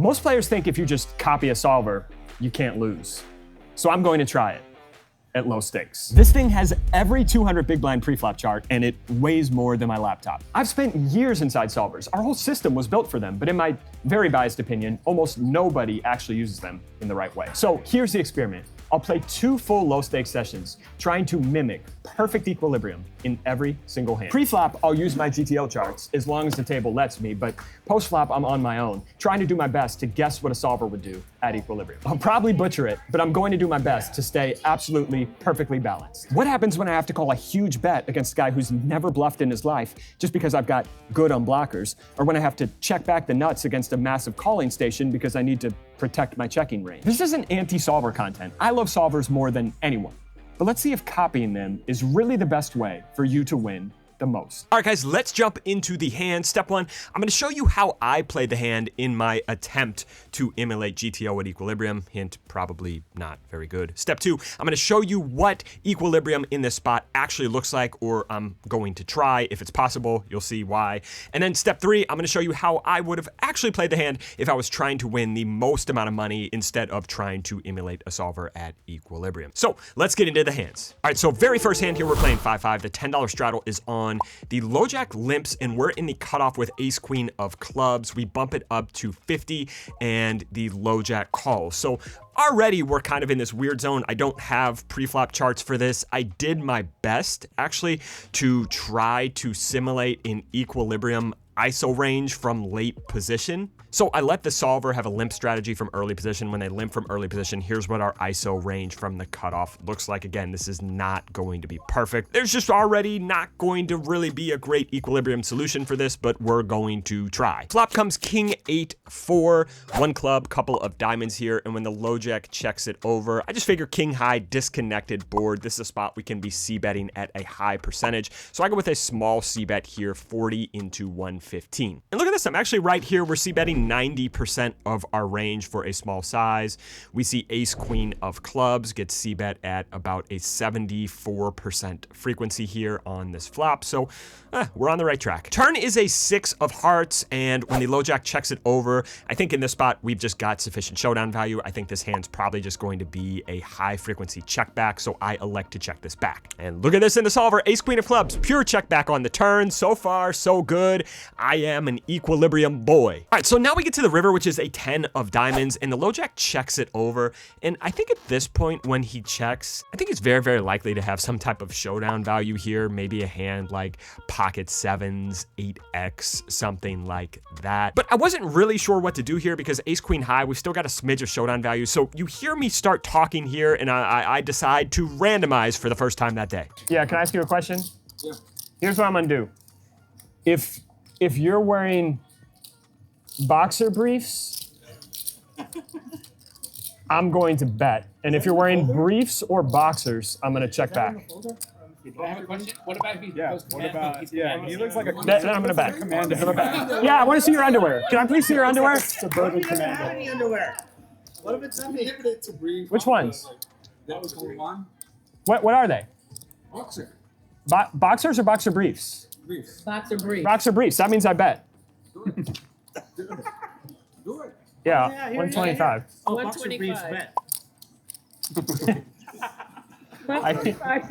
Most players think if you just copy a solver, you can't lose. So I'm going to try it at low stakes. This thing has every 200 big blind preflop chart, and it weighs more than my laptop. I've spent years inside solvers. Our whole system was built for them, but in my very biased opinion, almost nobody actually uses them in the right way. So here's the experiment. I'll play 2 full low stakes sessions, trying to mimic perfect equilibrium in every single hand. Pre-flop, I'll use my GTO charts as long as the table lets me, but post-flop, I'm on my own, trying to do my best to guess what a solver would do at equilibrium. I'll probably butcher it, but I'm going to do my best to stay absolutely perfectly balanced. What happens when I have to call a huge bet against a guy who's never bluffed in his life just because I've got good unblockers, or when I have to check back the nuts against a massive calling station because I need to protect my checking range? This isn't anti-solver content. I love solvers more than anyone. But let's see if copying them is really the best way for you to win the most. All right, guys, let's jump into the hand. Step 1, I'm going to show you how I played the hand in my attempt to emulate GTO at equilibrium. Hint, probably not very good. Step 2, I'm going to show you what equilibrium in this spot actually looks like, or I'm going to try. If it's possible, you'll see why. And then step 3, I'm going to show you how I would have actually played the hand if I was trying to win the most amount of money instead of trying to emulate a solver at equilibrium. So let's get into the hands. All right, so very first hand here, we're playing 5-5. The $10 straddle is on. The low jack limps, and we're in the cutoff with ace queen of clubs. We bump it up to 50, and the low jack calls. So already we're kind of in this weird zone. I don't have pre-flop charts for this. I did my best actually to try to simulate an equilibrium ISO range from late position. So I let the solver have a limp strategy from early position. When they limp from early position, here's what our ISO range from the cutoff looks like. Again, this is not going to be perfect. There's just already not going to really be a great equilibrium solution for this, but we're going to try. Flop comes king 8-4, 1 club, couple of diamonds here, and when the low jack checks it over, I just figure king high, disconnected board. This is a spot we can be c-betting at a high percentage. So I go with a small c-bet here, 40 into 115. And look at this, I'm actually right here. We're c-betting 90% of our range for a small size. We see ace queen of clubs gets c-bet at about a 74% frequency here on this flop. So we're on the right track. Turn is a 6 of hearts, and when the low jack checks it over, I think in this spot we've just got sufficient showdown value. I think this hand's probably just going to be a high frequency check back, so I elect to check this back. And look at this in the solver, ace queen of clubs, pure check back on the turn. So far, so good. I am an equilibrium boy. All right, so now we get to the river, which is a 10 of diamonds, and the low jack checks it over. And I think at this point when he checks, I think it's very, very likely to have some type of showdown value here. Maybe a hand like pocket 7s, 8x, something like that. But I wasn't really sure what to do here because ace queen high, we've still got a smidge of showdown value. So you hear me start talking here, and I decide to randomize for the first time that day. Yeah, can I ask you a question? Yeah. Here's what I'm gonna do. If you're wearing boxer briefs, I'm going to bet. And if you're wearing briefs or boxers, I'm gonna check back. I have a question. What about if he goes What about, he looks like a Then I'm gonna bet. commando. Yeah, I wanna see your underwear. Can I please see your underwear? Suburban commando. Underwear. What if it's empty? limited to brief? Which ones? That was only one. What are they? Boxer. Boxers or boxer briefs? Briefs. Boxer brief. Boxer briefs, that means I bet. Do it. Do it. Yeah, Yeah, here 125. Oh, boxer briefs 125. bet.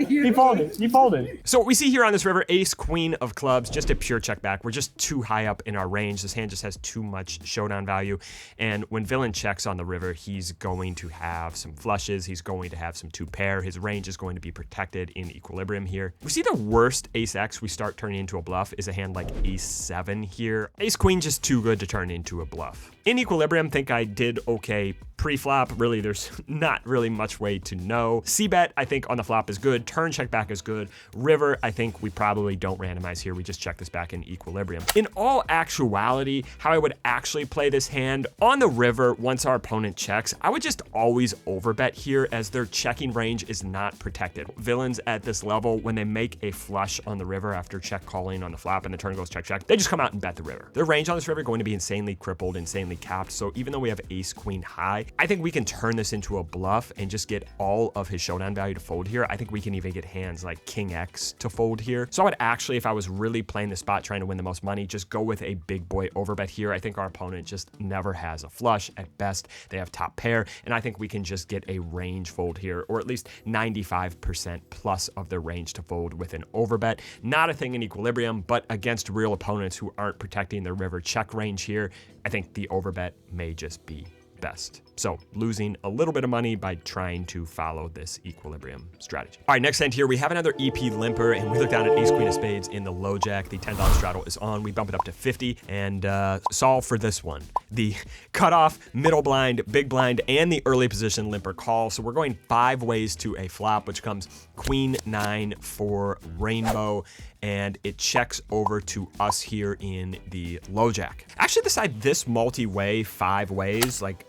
He folded. So what we see here on this river, ace queen of clubs, just a pure check back. We're just too high up in our range. This hand just has too much showdown value. And when villain checks on the river, he's going to have some flushes. He's going to have some 2-pair. His range is going to be protected in equilibrium here. We see the worst ace X we start turning into a bluff is a hand like ace 7 here. Ace queen just too good to turn into a bluff. In equilibrium, think I did okay pre-flop. Really, there's not really much way to know. C-bet, I think on the flop is good. Turn check back is good. River, I think we probably don't randomize here. We just check this back in equilibrium. In all actuality, how I would actually play this hand on the river once our opponent checks, I would just always overbet here as their checking range is not protected. Villains at this level, when they make a flush on the river after check calling on the flop and the turn goes check check, they just come out and bet the river. Their range on this river going to be insanely crippled, insanely capped. So even though we have ace queen high, I think we can turn this into a bluff and just get all of his showdown value to fold here. I think we can even get hands like king X to fold here. So I would actually, if I was really playing the spot trying to win the most money, just go with a big boy overbet here. I think our opponent just never has a flush. At best, they have top pair, and I think we can just get a range fold here, or at least 95% plus of the range to fold with an overbet. Not a thing in equilibrium, but against real opponents who aren't protecting their river check range here, I think the overbet may just be best. So losing a little bit of money by trying to follow this equilibrium strategy. All right, next hand here, we have another EP limper, and we look down at ace queen of spades in the low jack. The $10 straddle is on. We bump it up to 50 and solve for this one. The cutoff, middle blind, big blind, and the early position limper call. So we're going 5 ways to a flop, which comes queen 9 for rainbow, and it checks over to us here in the low jack. Actually decide this multi-way 5 ways, like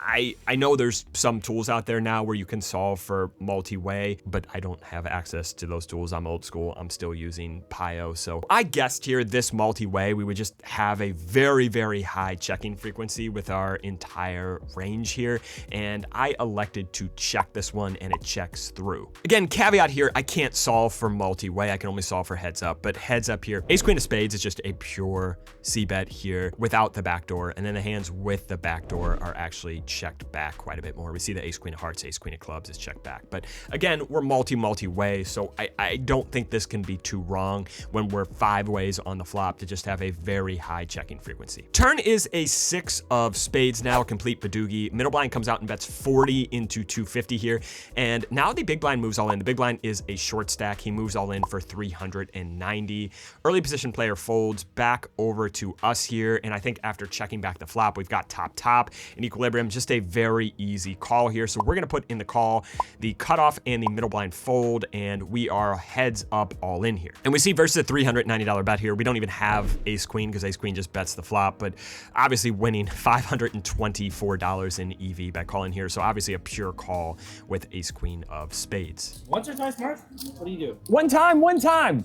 I know there's some tools out there now where you can solve for multi-way, but I don't have access to those tools. I'm old school. I'm still using Pio. So I guessed here this multi-way, we would just have a very, very high checking frequency with our entire range here. And I elected to check this one, and it checks through. Again, caveat here, I can't solve for multi-way. I can only solve for heads up, but heads up here, ace queen of spades is just a pure c-bet here without the backdoor. And then the hands with the backdoor are actually checked back quite a bit more. We see the ace queen of hearts, ace queen of clubs is checked back. But again, we're multi-way, so I don't think this can be too wrong when we're 5 ways on the flop to just have a very high checking frequency. Turn is a 6 of spades now, complete Badoogie. Middle blind comes out and bets 40 into 250 here. And now the big blind moves all in. The big blind is a short stack. He moves all in for 390. Early position player folds back over to us here. And I think after checking back the flop, we've got top in equilibrium, just a very easy call here. So we're gonna put in the call, the cutoff and the middle blind fold, and we are heads up all in here. And we see versus a $390 bet here. We don't even have ace queen because ace queen just bets the flop, but obviously winning $524 in EV by calling here. So obviously a pure call with ace queen of spades. Once or twice, Mark? What do you do? One time.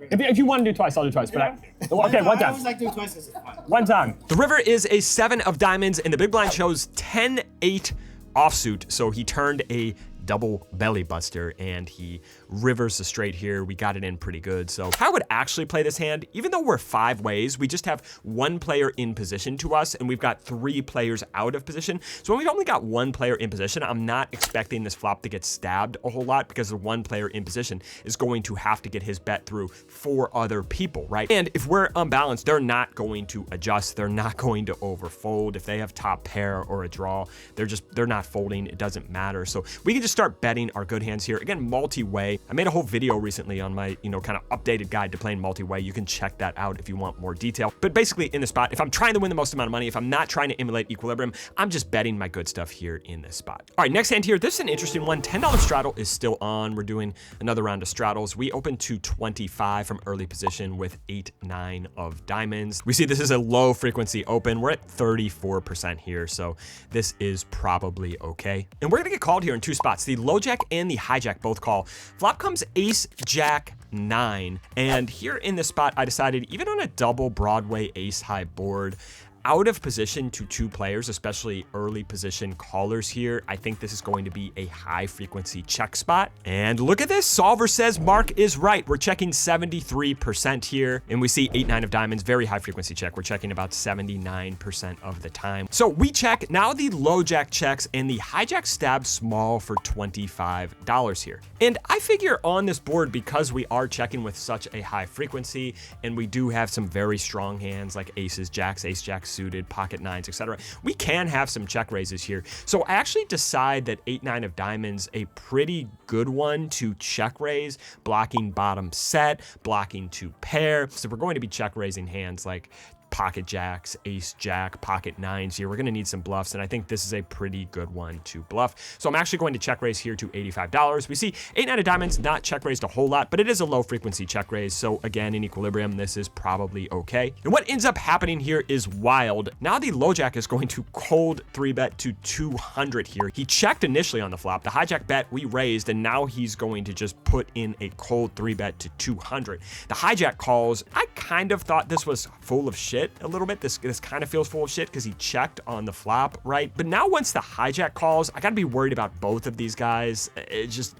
If you want to do twice, I'll do twice. But okay, one I time. always like doing twice because it's fun. One time. The river is a 7 of diamonds, and the big blind shows 10-8 offsuit. So he turned a double belly buster and he rivers the straight here. We got it in pretty good. So if I would actually play this hand, even though we're 5 ways, we just have 1 player in position to us and we've got 3 players out of position. So when we've only got 1 player in position, I'm not expecting this flop to get stabbed a whole lot because the 1 player in position is going to have to get his bet through 4 other people, right? And if we're unbalanced, they're not going to adjust. They're not going to overfold. If they have top pair or a draw, they're not folding. It doesn't matter. So we can just start betting our good hands here. Again, multi-way. I made a whole video recently on my, kind of updated guide to playing multi-way. You can check that out if you want more detail. But basically in the spot, if I'm trying to win the most amount of money, if I'm not trying to emulate equilibrium, I'm just betting my good stuff here in this spot. All right, next hand here. This is an interesting one. $10 straddle is still on. We're doing another round of straddles. We open to 25 from early position with 8-9 of diamonds. We see this is a low frequency open. We're at 34% here, so this is probably okay. And we're gonna get called here in 2 spots. The low jack and the hijack both call. Flop comes ace jack 9, and here in this spot I decided, even on a double Broadway ace high board, out of position to 2 players, especially early position callers here, I think this is going to be a high frequency check spot. And look at this, solver says Mark is right. We're checking 73% here, and we see 8-9 of diamonds, very high frequency check. We're checking about 79% of the time. So we check, now the low jack checks, and the hijack stabs small for $25 here. And I figure on this board, because we are checking with such a high frequency, and we do have some very strong hands like aces, jacks, ace jacks suited, pocket 9s, etc., we can have some check raises here. So I actually decide that 8-9 of diamonds, a pretty good one to check raise, blocking bottom set, blocking 2 pair. So we're going to be check raising hands like pocket jacks, ace jack, pocket 9s here. We're gonna need some bluffs, and I think this is a pretty good one to bluff. So I'm actually going to check raise here to $85. We see 8-9 of diamonds, not check raised a whole lot, but it is a low frequency check raise. So again, in equilibrium, this is probably okay. And what ends up happening here is wild. Now the low jack is going to cold 3-bet to 200 here. He checked initially on the flop. The hijack bet we raised, and now he's going to just put in a cold 3-bet to 200. The hijack calls. I kind of thought this was full of shit. shit a little bit. This kind of feels full of shit because he checked on the flop, right? But now once the hijack calls, I gotta be worried about both of these guys. It's just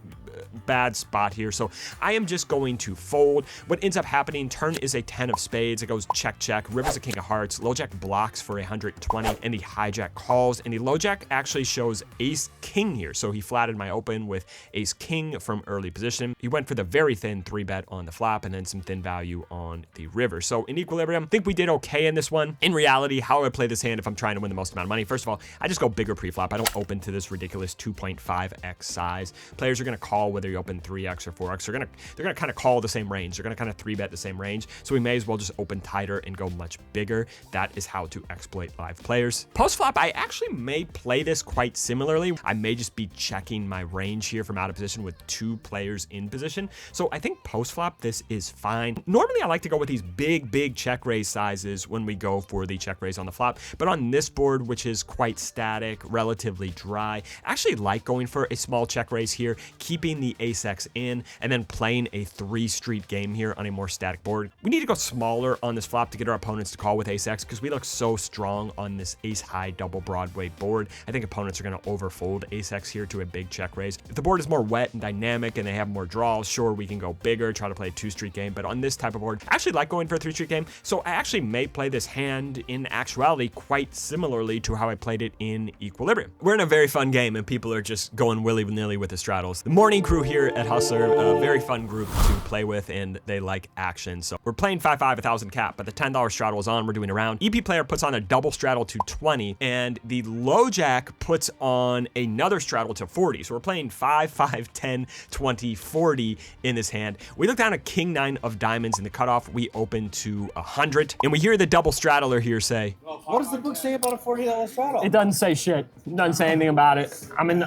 bad spot here. So I am just going to fold. What ends up happening, turn is a 10 of spades. It goes check, check. River's a king of hearts. Low jack blocks for 120 and the hijack calls. And the low jack actually shows ace king here. So he flatted my open with ace king from early position. He went for the very thin 3-bet on the flop and then some thin value on the river. So in equilibrium, I think we did okay in this one. In reality, how I play this hand if I'm trying to win the most amount of money, first of all, I just go bigger pre-flop. I don't open to this ridiculous 2.5x size. Players are going to call whether you open 3x or 4x. They're gonna kind of call the same range. They're gonna kind of 3-bet the same range. So we may as well just open tighter and go much bigger. That is how to exploit live players. Post flop, I actually may play this quite similarly. I may just be checking my range here from out of position with 2 players in position. So I think post flop, this is fine. Normally I like to go with these big check raise sizes when we go for the check raise on the flop. But on this board, which is quite static, relatively dry, I actually like going for a small check raise here, keeping the ace-x in, and then playing a 3-street game here on a more static board. We need to go smaller on this flop to get our opponents to call with ace-x because we look so strong on this ace-high double Broadway board. I think opponents are going to overfold ace-x here to a big check raise. If the board is more wet and dynamic and they have more draws, sure, we can go bigger, try to play a 2-street game, but on this type of board, I actually like going for a 3-street game, so I actually may play this hand in actuality quite similarly to how I played it in equilibrium. We're in a very fun game and people are just going willy-nilly with the straddles. The morning crew here at Hustler, a very fun group to play with and they like action. So we're playing 5-5, 1,000 cap, but the $10 straddle is on. We're doing a round. EP player puts on a double straddle to 20 and the low jack puts on another straddle to 40. So we're playing 5, 5, 10, 20, 40 in this hand. We look down at king 9 of diamonds in the cutoff. We open to 100 and we hear the double straddler here say, What does the book say about a $40 straddle? It doesn't say shit. It doesn't say anything about it. I'm in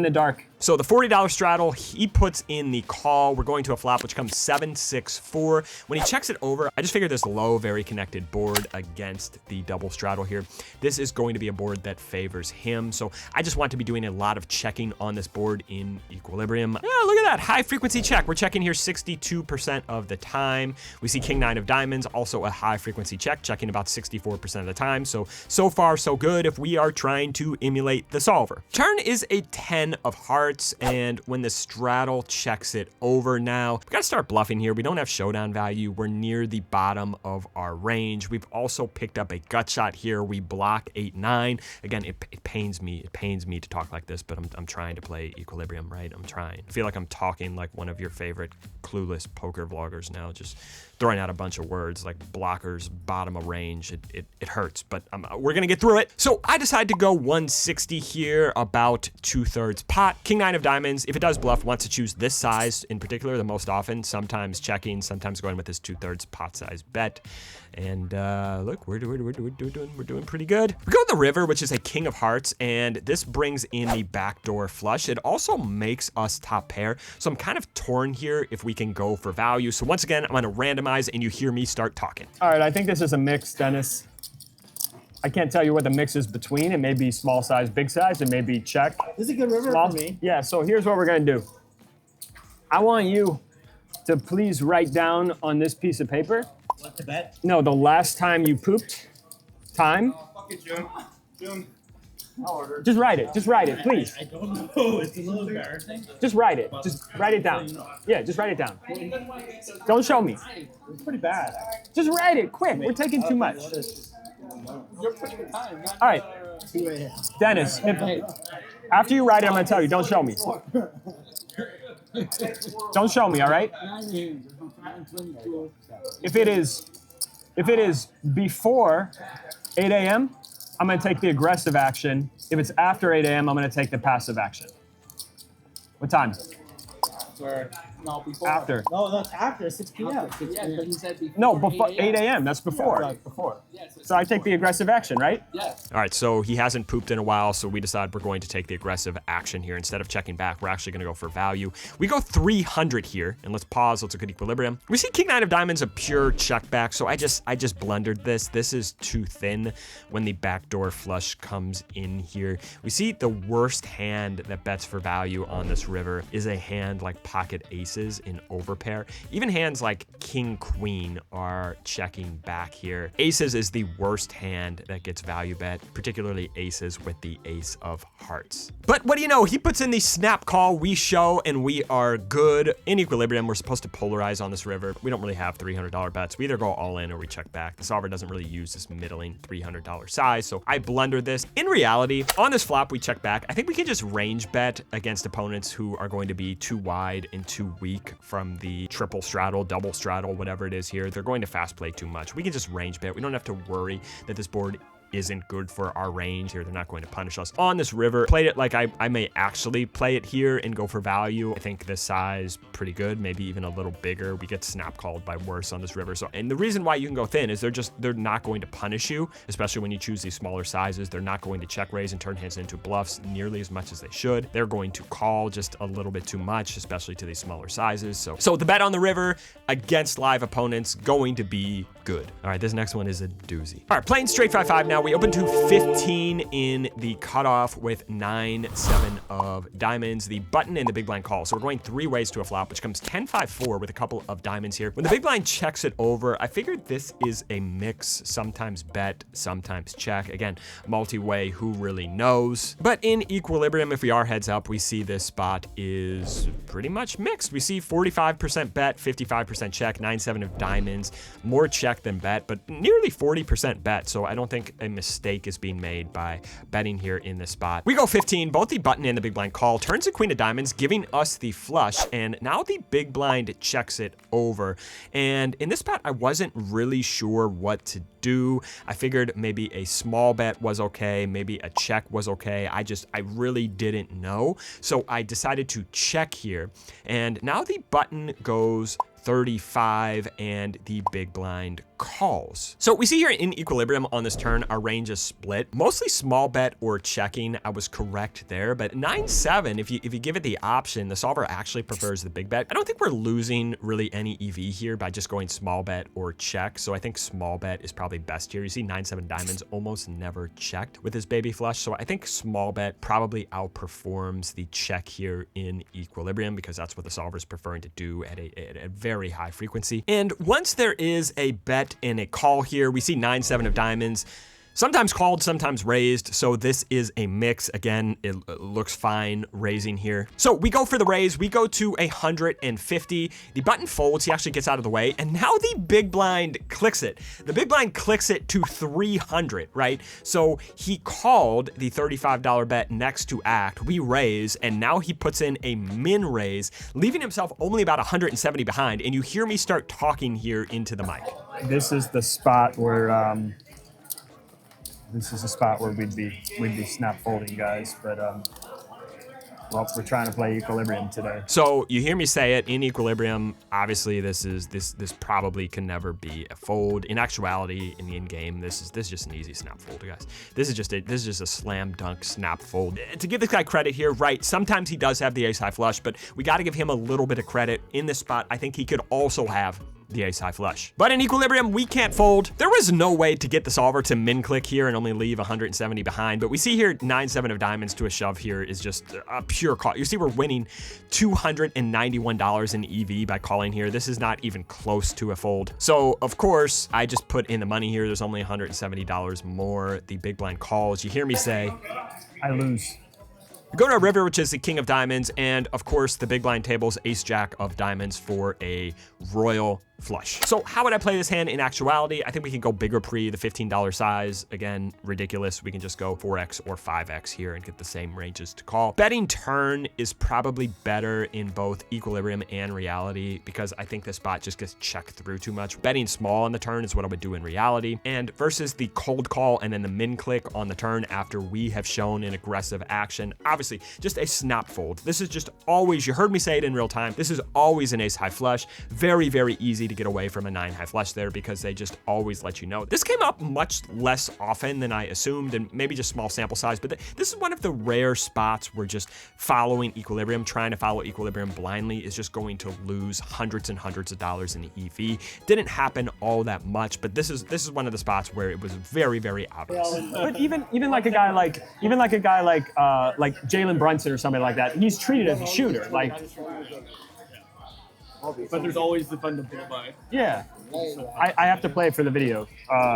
the dark. So the $40 straddle, he puts in the call. We're going to a flop, which comes 7, 6, 4. When he checks it over, I just figure this low, very connected board against the double straddle here. This is going to be a board that favors him. So I just want to be doing a lot of checking on this board in equilibrium. Yeah, look at that, high frequency check. We're checking here 62% of the time. We see king 9 of diamonds, also a high frequency check, checking about 64% of the time. So far, so good if we are trying to emulate the solver. Turn is a 10 of hearts. And when the straddle checks it over now, we gotta start bluffing here. We don't have showdown value. We're near the bottom of our range. We've also picked up a gut shot here. We block 8, 9. Again, it pains me. It pains me to talk like this, but I'm trying to play equilibrium, right? I'm trying. I feel like I'm talking like one of your favorite clueless poker vloggers now, just throwing out a bunch of words like blockers, bottom of range. It hurts, but we're gonna get through it. So I decide to go 160 here, about 2/3 pot. King 9 of diamonds, if it does bluff, wants to choose this size in particular the most often, sometimes checking, sometimes going with this 2/3 pot size bet. And look, we're doing pretty good. We go to the river, which is a king of hearts, and this brings in the backdoor flush. It also makes us top pair. So I'm kind of torn here if we can go for value. So once again, I'm gonna randomize and you hear me start talking. All right, I think this is a mix, Dennis. I can't tell you what the mix is between. It may be small size, big size. It may be check. This is a good river Small. for me. Yeah, so here's what we're gonna do. I want you to please write down on this piece of paper. What to bet? No, the last time you pooped. Time. Fuck it, June. Just write it, please. I don't know. It's a little embarrassing. Just write it. Just write it down. Yeah, just write it down. Don't show me. It's pretty bad. Just write it, quick. We're taking too much. You're putting the time. Not, All right, 2 a.m. Dennis, after you write it, I'm gonna tell you, don't show me. Don't show me, all right? If it is before 8 a.m., I'm gonna take the aggressive action. If it's after 8 a.m., I'm gonna take the passive action. What time? No, before. After. No, that's after 6 p.m. Yeah, but he said before. No, before 8 a.m. That's before. Before. Yes, So I take the aggressive action, right? yes. All right, so he hasn't pooped in a while, so we decide we're going to take the aggressive action here. Instead of checking back, we're actually gonna go for value. We go 300 here, and let's pause, let's look at equilibrium. We see king 9 of diamonds, a pure check back, so I just blundered this. This is too thin when the backdoor flush comes in here. We see the worst hand that bets for value on this river is a hand like pocket ace aces in overpair. Even hands like king, queen are checking back here. Aces is the worst hand that gets value bet, particularly aces with the ace of hearts. But what do you know? He puts in the snap call, we show, and we are good. In equilibrium, we're supposed to polarize on this river. We don't really have $300 bets. We either go all in or we check back. The solver doesn't really use this middling $300 size, so I blunder this. In reality, on this flop, we check back. I think we can just range bet against opponents who are going to be too wide and too weak from the triple straddle, double straddle, whatever it is here. They're going to fast play too much. We can just range bet. We don't have to worry that this board isn't good for our range here. They're not going to punish us on this river. Played it like I may actually play it here and go for value. I think this size pretty good, maybe even a little bigger. We get snap called by worse on this river. So, and the reason why you can go thin is they're not going to punish you, especially when you choose these smaller sizes. They're not going to check raise and turn hands into bluffs nearly as much as they should. They're going to call just a little bit too much, especially to these smaller sizes. So the bet on the river against live opponents going to be good. All right, this next one is a doozy. All right, playing straight 5-5 now. We open to 15 in the cutoff with 9-7 of diamonds. The button and the big blind call. So we're going 3 ways to a flop, which comes 10-5-4 with a couple of diamonds here. When the big blind checks it over, I figured this is a mix, sometimes bet, sometimes check. Again, multi-way, who really knows? But in equilibrium, if we are heads up, we see this spot is pretty much mixed. We see 45% bet, 55% check, 9-7 of diamonds, more check than bet, but nearly 40% bet. So I don't think a mistake is being made by betting here in this spot. We go 15, both the button and the big blind call, turns the queen of diamonds, giving us the flush, and now the big blind checks it over. And in this spot, I wasn't really sure what to do. I figured maybe a small bet was okay, maybe a check was okay. I really didn't know. So I decided to check here, and now the button goes 35 and the big blind calls. So we see here in equilibrium on this turn, our range is split, mostly small bet or checking. I was correct there, but 9-7, if you give it the option, the solver actually prefers the big bet. I don't think we're losing really any EV here by just going small bet or check. So I think small bet is probably best here. You see 9-7 diamonds almost never checked with his baby flush. So I think small bet probably outperforms the check here in equilibrium because that's what the solver is preferring to do at a very high frequency. And once there is a bet and a call here, we see 9-7 of diamonds, sometimes called, sometimes raised. So this is a mix. Again, it looks fine raising here. So we go for the raise. We go to 150. The button folds. He actually gets out of the way. And now the big blind clicks it. The big blind clicks it to 300, right? So he called the $35 bet next to act. We raise, and now he puts in a min raise, leaving himself only about 170 behind. And you hear me start talking here into the mic. This is the spot where we'd be snap folding, guys, but well, we're trying to play equilibrium today. So you hear me say it in equilibrium. Obviously, this probably can never be a fold. In actuality, in the in game, this is just an easy snap fold, guys. This is just a slam dunk snap fold. To give this guy credit here, right? Sometimes he does have the ace high flush, but we got to give him a little bit of credit in this spot. I think he could also have the ace high flush. But in equilibrium, we can't fold. There was no way to get the solver to min click here and only leave 170 behind. But we see here 9-7 of diamonds to a shove here is just a pure call. You see we're winning $291 in EV by calling here. This is not even close to a fold. So of course, I just put in the money here. There's only $170 more. The big blind calls. You hear me say, I lose. We go to a river, which is the king of diamonds, and of course the big blind table's ace jack of diamonds for a royal flush. So how would I play this hand in actuality? I think we can go bigger pre, the $15 size. Again, ridiculous. We can just go 4x or 5x here and get the same ranges to call. Betting turn is probably better in both equilibrium and reality because I think this spot just gets checked through too much. Betting small on the turn is what I would do in reality. And versus the cold call and then the min click on the turn after we have shown an aggressive action, obviously just a snap fold. This is just always, you heard me say it in real time, this is always an ace high flush. Very, very easy to get away from a 9 high flush there because they just always let you know. This came up much less often than I assumed, and maybe just small sample size, but this is one of the rare spots where just following equilibrium, trying to follow equilibrium blindly is just going to lose hundreds and hundreds of dollars in EV. Didn't happen all that much, but this is one of the spots where it was very, very obvious. But even like a guy like Jalen Brunson or somebody like that, he's treated as a shooter. Like But there's always the fun to blow by. Yeah. I have to play it for the video. Can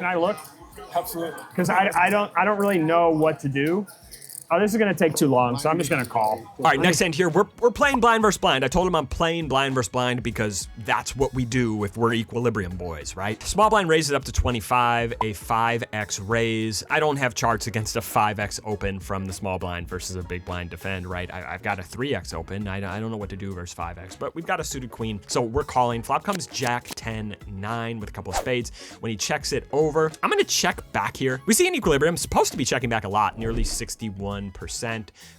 I look? Absolutely. Because I don't really know what to do. Oh, this is gonna take too long, so I'm just gonna call. All right, next hand here, we're playing blind versus blind. I told him I'm playing blind versus blind because that's what we do if we're equilibrium boys, right? Small blind raises up to 25, a 5x raise. I don't have charts against a 5x open from the small blind versus a big blind defend, right? I've got a 3x open. I don't know what to do versus 5x, but we've got a suited queen, so we're calling. Flop comes Jack 10, 9 with a couple of spades. When he checks it over, I'm gonna check back here. We see in equilibrium, supposed to be checking back a lot, nearly 61%.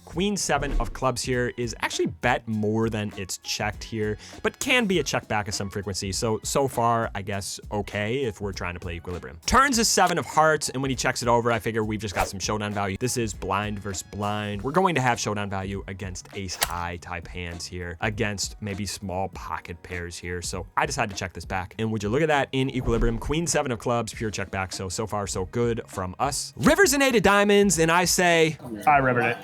Queen 7 of clubs here is actually bet more than it's checked here, but can be a check back at some frequency. So far, I guess, okay if we're trying to play equilibrium. Turns is 7 of hearts, and when he checks it over, I figure we've just got some showdown value. This is blind versus blind. We're going to have showdown value against ace high type hands here, against maybe small pocket pairs here. So I decided to check this back. And would you look at that in equilibrium? Queen 7 of clubs, pure check back. So far, so good from us. Rivers and 8 of diamonds, and I say, I rivered it.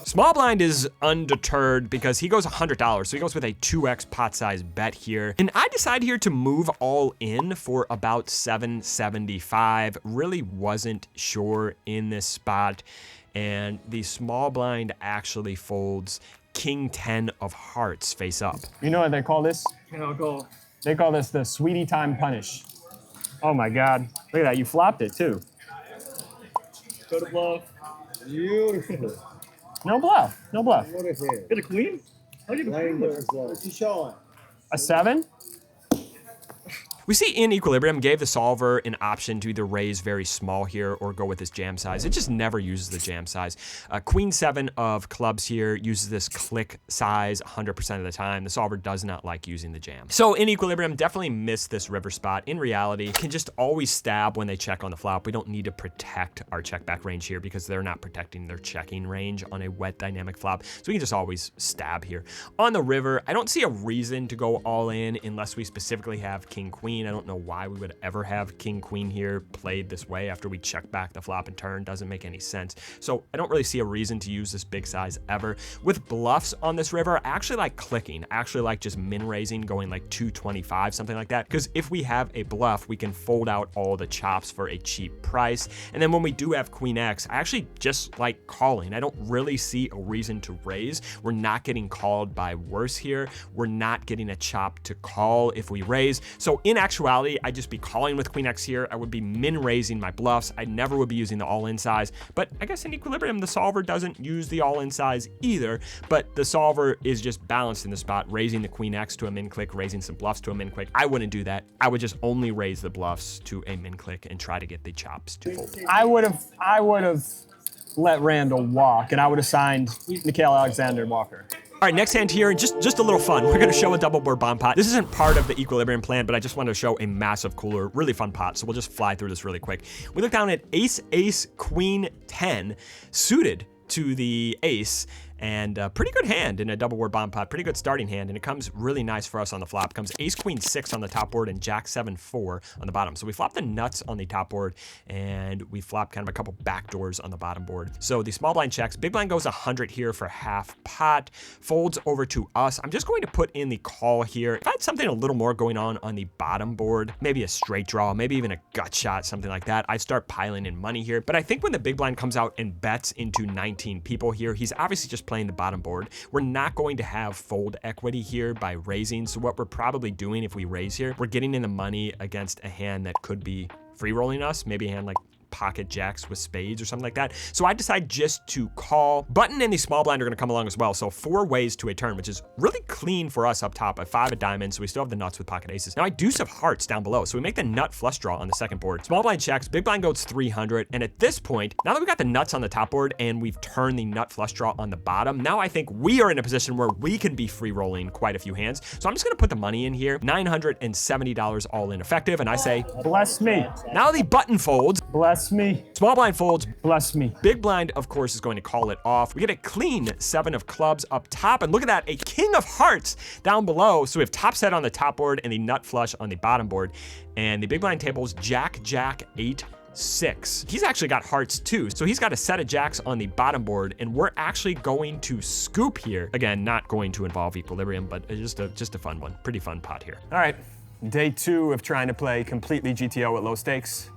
small blind is undeterred because he goes $100. So he goes with a 2x pot size bet here. And I decide here to move all in for about 775. Really wasn't sure in this spot. And the small blind actually folds king 10 of hearts face up. You know what they call this? I'll go. They call this the sweetie time punish. Oh my God. Look at that, you flopped it too. Go to bluff. Beautiful. No bluff, no bluff. What is it? Get a queen? How do you Playing versus blind. What's he showing? A 7? We see in equilibrium gave the solver an option to either raise very small here or go with this jam size. It just never uses the jam size. Queen 7 of clubs here uses this click size 100% of the time. The solver does not like using the jam. So in equilibrium, definitely miss this river spot. In reality, can just always stab when they check on the flop. We don't need to protect our check back range here because they're not protecting their checking range on a wet dynamic flop. So we can just always stab here. On the river, I don't see a reason to go all in unless we specifically have king queen. I don't know why we would ever have king queen here played this way after we check back the flop and turn. Doesn't make any sense. So I don't really see a reason to use this big size ever. With bluffs on this river, I actually like clicking. I actually like just min raising, going like 225, something like that. Because if we have a bluff, we can fold out all the chops for a cheap price. And then when we do have queen X, I actually just like calling. I don't really see a reason to raise. We're not getting called by worse here. We're not getting a chop to call if we raise. So in actuality, I'd just be calling with queen X here. I would be min raising my bluffs. I never would be using the all in size, but I guess in equilibrium, the solver doesn't use the all in size either, but the solver is just balanced in the spot, raising the queen X to a min click, raising some bluffs to a min click. I wouldn't do that. I would just only raise the bluffs to a min click and try to get the chops to fold. I would have let Randall walk, and I would have signed Mikhail Alexander Walker. All right, next hand here, and just a little fun. We're gonna show a double board bomb pot. This isn't part of the equilibrium plan, but I just wanted to show a massive cooler, really fun pot. So we'll just fly through this really quick. We look down at ace, ace, queen 10, suited to the ace, and a pretty good hand in a double board bomb pot, pretty good starting hand, and it comes really nice for us on the flop. It comes ace queen 6 on the top board and jack 7 4 on the bottom. So we flop the nuts on the top board and we flop kind of a couple back doors on the bottom board. So the small blind checks, big blind goes 100 here for half pot, folds over to us. I'm just going to put in the call here. If I had something a little more going on the bottom board, maybe a straight draw, maybe even a gut shot, something like that, I'd start piling in money here. But I think when the big blind comes out and bets into 19 people here, he's obviously just playing the bottom board. We're not going to have fold equity here by raising. So what we're probably doing if we raise here, we're getting in the money against a hand that could be free rolling us, maybe a hand like pocket jacks with spades or something like that. So I decide just to call. Button and the small blind are going to come along as well. So 4 ways to a turn, which is really clean for us up top. A 5 of diamonds, so we still have the nuts with pocket aces. Now I deuce of hearts down below, so we make the nut flush draw on the second board. Small blind checks, big blind goes 300, and at this point, now that we got the nuts on the top board and we've turned the nut flush draw on the bottom, now I think we are in a position where we can be free rolling quite a few hands. So I'm just going to put the money in here, $970 all in effective, and I say, Bless me. now the button folds. Bless me. Small blind folds. Bless me. Big blind, of course, is going to call it off. We get a clean 7 of clubs up top, and look at that, a king of hearts down below. So we have top set on the top board and the nut flush on the bottom board. And the big blind tables jack, jack, 8, 6. He's actually got hearts too, so he's got a set of jacks on the bottom board, and we're actually going to scoop here. Again, not going to involve equilibrium, but just a fun one. Pretty fun pot here. All right, day 2 of trying to play completely GTO at low stakes.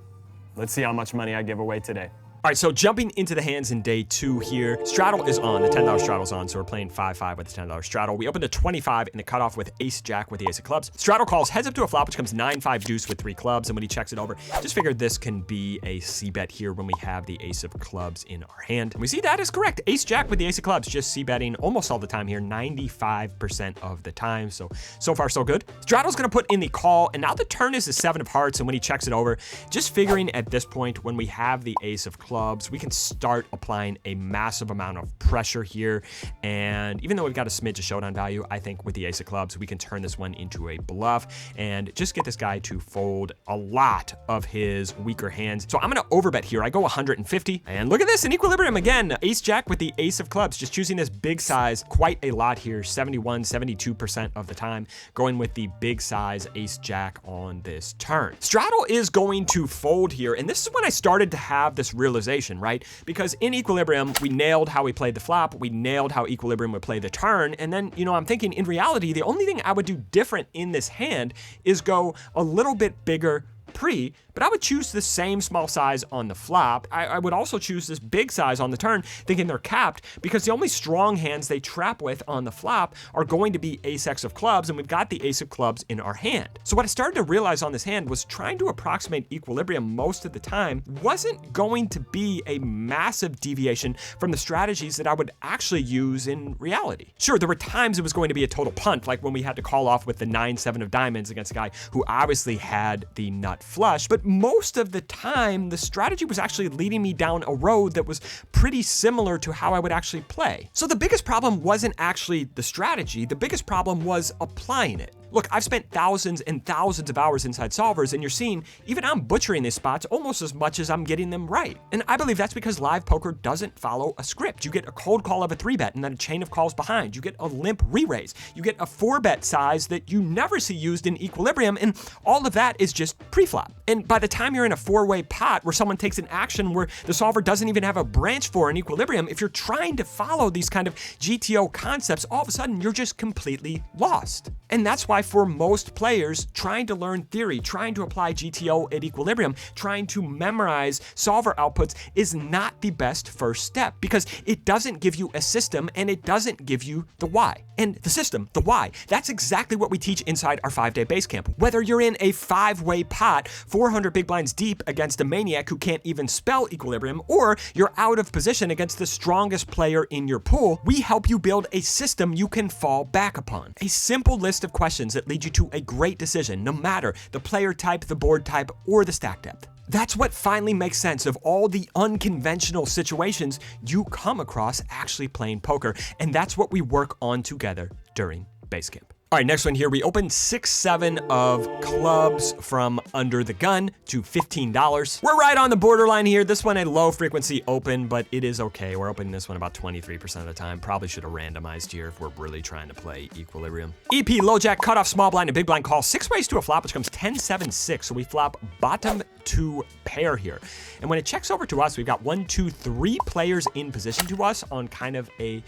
Let's see how much money I give away today. All right, so jumping into the hands in day 2 here, straddle is on, the $10 straddle's on, so we're playing 5-5 with the $10 straddle. We opened to 25 in the cutoff with ace jack with the ace of clubs. Straddle calls heads up to a flop, which comes 9-5 deuce with 3 clubs, and when he checks it over, just figured this can be a c-bet here when we have the ace of clubs in our hand. And we see that is correct. Ace jack with the ace of clubs, just c-betting almost all the time here, 95% of the time, so far so good. Straddle's gonna put in the call, and now the turn is the 7 of hearts, and when he checks it over, just figuring at this point, when we have the ace of clubs, we can start applying a massive amount of pressure here. And even though we've got a smidge of showdown value, I think with the ace of clubs, we can turn this one into a bluff and just get this guy to fold a lot of his weaker hands. So I'm gonna overbet here. I go 150, and look at this in equilibrium again. Ace jack with the ace of clubs, just choosing this big size quite a lot here, 71, 72% of the time, going with the big size ace jack on this turn. Straddle is going to fold here, and this is when I started to have this realization, right? Because in equilibrium, we nailed how we played the flop, we nailed how equilibrium would play the turn, and then, you know, I'm thinking in reality, the only thing I would do different in this hand is go a little bit bigger pre, but I would choose the same small size on the flop. I would also choose this big size on the turn, thinking they're capped, because the only strong hands they trap with on the flop are going to be ace x of clubs, and we've got the ace of clubs in our hand. So what I started to realize on this hand was trying to approximate equilibrium most of the time wasn't going to be a massive deviation from the strategies that I would actually use in reality. Sure, there were times it was going to be a total punt, like when we had to call off with the 9-7 of diamonds against a guy who obviously had the nut flush, but most of the time, the strategy was actually leading me down a road that was pretty similar to how I would actually play. So the biggest problem wasn't actually the strategy, the biggest problem was applying it. Look, I've spent thousands and thousands of hours inside solvers, and you're seeing even I'm butchering these spots almost as much as I'm getting them right. And I believe that's because live poker doesn't follow a script. You get a cold call of a 3-bet and then a chain of calls behind. You get a limp re-raise. You get a 4-bet size that you never see used in equilibrium, and all of that is just pre-flop. And by the time you're in a 4-way pot where someone takes an action where the solver doesn't even have a branch for in equilibrium, if you're trying to follow these kind of GTO concepts, all of a sudden you're just completely lost. And that's why for most players, trying to learn theory, trying to apply GTO at equilibrium, trying to memorize solver outputs is not the best first step, because it doesn't give you a system and it doesn't give you the why. And the system, the why, that's exactly what we teach inside our 5-day Basecamp. Whether you're in a 5-way pot, 400 big blinds deep against a maniac who can't even spell equilibrium, or you're out of position against the strongest player in your pool, we help you build a system you can fall back upon. A simple list of questions that lead you to a great decision, no matter the player type, the board type, or the stack depth. That's what finally makes sense of all the unconventional situations you come across actually playing poker, and that's what we work on together during Basecamp. All right, next one here. We opened 6-7 of clubs from under the gun to $15. We're right on the borderline here. This one a low frequency open, but it is okay. We're opening this one about 23% of the time. Probably should have randomized here if we're really trying to play equilibrium. EP, low jack, cutoff, small blind, and big blind call. 6 ways to a flop, which comes 10-7-6. So we flop bottom 2 pair here. And when it checks over to us, we've got 1, 2, 3 players in position to us on kind of a